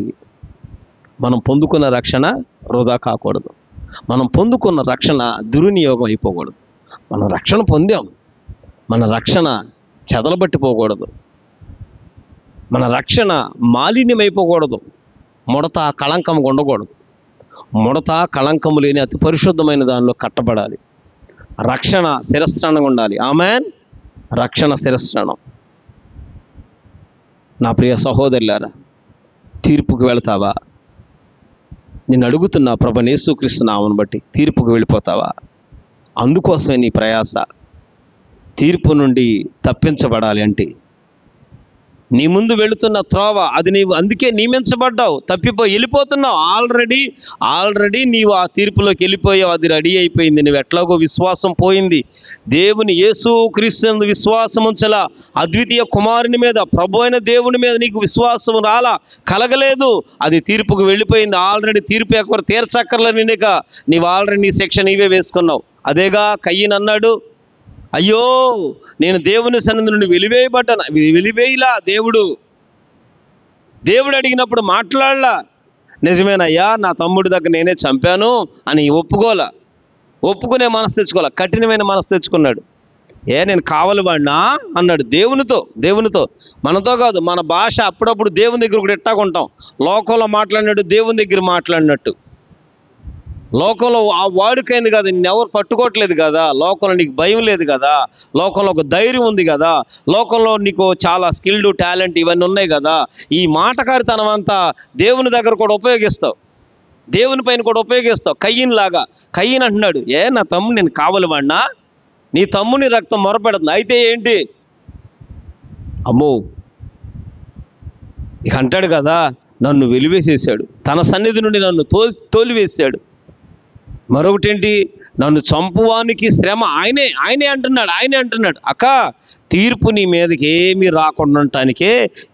మనం పొందుకున్న రక్షణ వృధా కాకూడదు. మనం పొందుకున్న రక్షణ దుర్వినియోగం అయిపోకూడదు. మనం రక్షణ పొందాం, మన రక్షణ చెదలబట్టిపోకూడదు, మన రక్షణ మాలిన్యమైపోకూడదు, ముడత కళంకం ఉండకూడదు. ముడత కళంకము లేని అతి పరిశుద్ధమైన దానిలో కట్టబడాలి. రక్షణ శిరస్త్రాణంగా ఉండాలి. ఆమెన్. రక్షణ శిరస్త్రాణం. నా ప్రియ సహోదరులారా, తీర్పుకు వెళతావా? నేను అడుగుతున్నా, ప్రభువైన యేసుక్రీస్తు నామమును బట్టి తీర్పుకు వెళ్ళిపోతావా? అందుకోసమే నీ ప్రయాస. తీర్పు నుండి తప్పించబడాలి అంటే నీ ముందు వెళుతున్న త్రోవ అది నీవు అందుకే నియమించబడ్డావు. వెళ్ళిపోతున్నావు. ఆల్రెడీ నీవు ఆ తీర్పులోకి వెళ్ళిపోయావు. అది రెడీ అయిపోయింది. నువ్వు ఎట్లాగో విశ్వాసం పోయింది. దేవుని యేసు క్రీస్తు విశ్వాసం ఉంచలా. అద్వితీయ కుమారుని మీద, ప్రభు అయిన దేవుని మీద నీకు విశ్వాసం కలగలేదు. అది తీర్పుకు వెళ్ళిపోయింది. ఆల్రెడీ తీర్పు ఎవరు తీర్చక్కర్లేదు. నీవు ఆల్రెడీ నీ శిక్ష నీవే వేసుకున్నావు. అదేగా కయ్యను అన్నాడు, అయ్యో నేను దేవుని సన్నిధి నుండి వెలివేయలా. దేవుడు అడిగినప్పుడు మాట్లాడలా. నిజమేనయ్యా, నా తమ్ముడి దగ్గర నేనే చంపాను అని ఒప్పుకోలా. ఒప్పుకునే మనసు తెచ్చుకోవాలి, కఠినమైన మనసు తెచ్చుకున్నాడు. నేను కావలివాడినా అన్నాడు దేవునితో. మనతో కాదు. మన భాష అప్పుడప్పుడు దేవుని దగ్గర కూడా ఎట్టాకుంటాం. లోకంలో మాట్లాడినట్టు దేవుని దగ్గర మాట్లాడినట్టు. లోకంలో ఆ వాడుకైంది కదా, నిన్నెవరు పట్టుకోవట్లేదు కదా, లోకంలో నీకు భయం లేదు కదా, లోకంలో ఒక ధైర్యం ఉంది కదా, లోకంలో నీకు చాలా స్కిల్డ్ టాలెంట్ ఇవన్నీ ఉన్నాయి కదా. ఈ మాటకారితనం అంతా దేవుని దగ్గర కూడా ఉపయోగిస్తావు, దేవుని పైన కూడా ఉపయోగిస్తావు. కయ్యన్ అంటున్నాడు, నా తమ్ముడు నేను కావలివాడినా, నీ తమ్ముని రక్తం మొరపెడుతుంది. అయితే ఏంటి? అమ్మో, ఇక అంటాడు కదా, నన్ను వెలివేసేసాడు, తన సన్నిధి నుండి నన్ను తోలివేసాడు. మరొకటి ఏంటి? నన్ను చంపువానికి శ్రమ ఆయనే అంటున్నాడు. అక్క, తీర్పు నీ మీదకి ఏమీ రాకుండా ఉండటానికే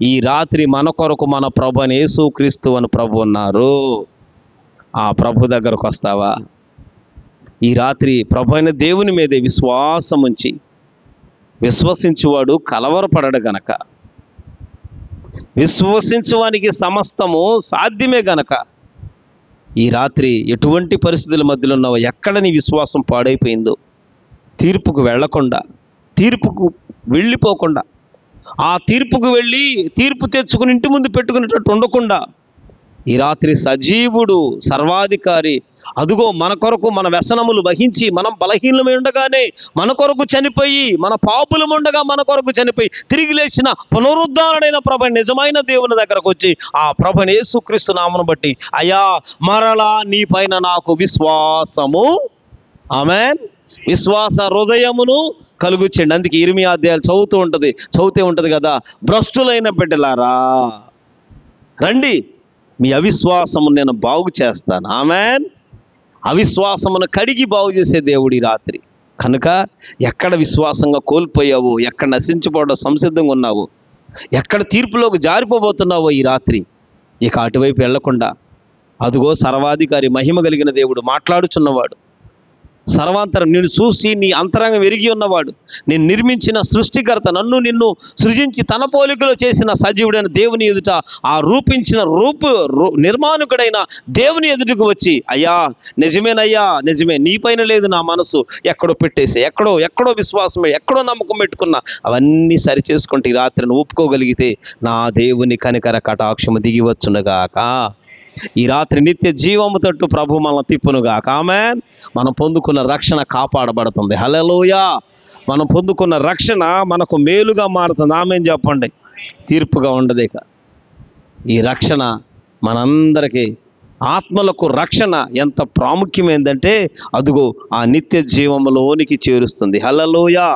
ఈ రాత్రి మన కొరకు మన ప్రభు అని యేసుక్రీస్తు అని ప్రభు ఉన్నారు. ఆ ప్రభు దగ్గరకు వస్తావా? ఈ రాత్రి ప్రభు అయిన దేవుని మీదే విశ్వాసం ఉంచి, విశ్వసించువాడు కలవరపడడు గనక, విశ్వసించువానికి సమస్తము సాధ్యమే గనక, ఈ రాత్రి ఎటువంటి పరిస్థితుల మధ్యలో ఉన్నావో, ఎక్కడ నీ విశ్వాసం పాడైపోయిందో, తీర్పుకు వెళ్లకుండా, తీర్పుకు వెళ్ళిపోకుండా, ఆ తీర్పుకు వెళ్ళి తీర్పు తెచ్చుకుని ఇంటి ముందు పెట్టుకునేటట్టు ఉండకుండా, ఈ రాత్రి సజీవుడు సర్వాధికారి అదుగో మన కొరకు మన వ్యసనములు వహించి, మనం బలహీనమై ఉండగానే మన కొరకు చనిపోయి, మన పాపులముండగా మన కొరకు చనిపోయి తిరిగి లేచిన పునరుద్ధరణైన ప్రభు నిజమైన దేవుని దగ్గరకు వచ్చి ఆ ప్రభుని యేసుక్రీస్తు నామమును బట్టి, అయ్యా మరలా నీ పైన నాకు విశ్వాసము, ఆమేన్, విశ్వాస హృదయమును కలుగుచేయండి. అందుకే ఇర్మియా అధ్యాయాలు చదువుతూ ఉంటుంది కదా, భ్రష్టులైన బిడ్డలారా రండి, మీ అవిశ్వాసము నేను బాగు చేస్తాను. ఆమేన్. అవిశ్వాసమును కడిగి బాగు చేసే దేవుడు ఈ రాత్రి. కనుక ఎక్కడ విశ్వాసంగా కోల్పోయావో, ఎక్కడ నశించిపోవడం సంసిద్ధంగా ఉన్నావో, ఎక్కడ తీర్పులోకి జారిపోబోతున్నావో, ఈ రాత్రి ఇక అటువైపు వెళ్లకుండా, అదుగో సర్వాధికారి మహిమ కలిగిన దేవుడు మాట్లాడుచున్నవాడు, సర్వాంతరం నిన్ను చూసి నీ అంతరంగం ఎరిగి ఉన్నవాడు, నేను నిర్మించిన సృష్టికర్త, నిన్ను సృజించి తన పోలికలో చేసిన సజీవుడైన దేవుని ఎదుట ఆ రూపించిన నిర్మాణకుడైన దేవుని ఎదుటకు వచ్చి, అయ్యా నిజమేనయ్యా, నిజమే, నీ పైన లేదు నా మనసు, ఎక్కడో పెట్టేసి, ఎక్కడో విశ్వాసమే, ఎక్కడో నమ్మకం పెట్టుకున్నా, అవన్నీ సరి చేసుకుంటే ఈ రాత్రిని ఒప్పుకోగలిగితే నా దేవుని కనికర కటాక్షము దిగివచ్చునుగాక. ఈ రాత్రి నిత్య జీవము తట్టు ప్రభు మనల్ని తిప్పునుగాక. ఆమేన్. మనం పొందుకున్న రక్షణ కాపాడబడుతుంది. హల్లెలూయా. మనం పొందుకున్న రక్షణ మనకు మేలుగా మారుతుంది. ఆమేన్ చెప్పండి. తీర్పుగా ఉండదు. ఇక ఈ రక్షణ మనందరికీ, ఆత్మలకు రక్షణ ఎంత ప్రాముఖ్యమైందంటే అదుగో ఆ నిత్య జీవములోనికి చేరుస్తుంది. హల్లెలూయా.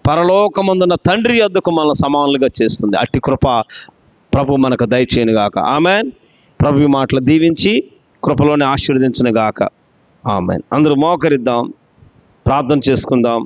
పరలోకమందున్న తండ్రి యొద్దకు మనల్ని సమానులుగా చేస్తుంది. అట్టి కృప ప్రభు మనకు దయచేయునుగాక. ఆమేన్. ప్రభు మాటలు దీవించి కృపలోనే ఆశీర్వదించునుగాక. ఆమేన్. అందరూ మోకరిద్దాం, ప్రార్థన చేసుకుందాం.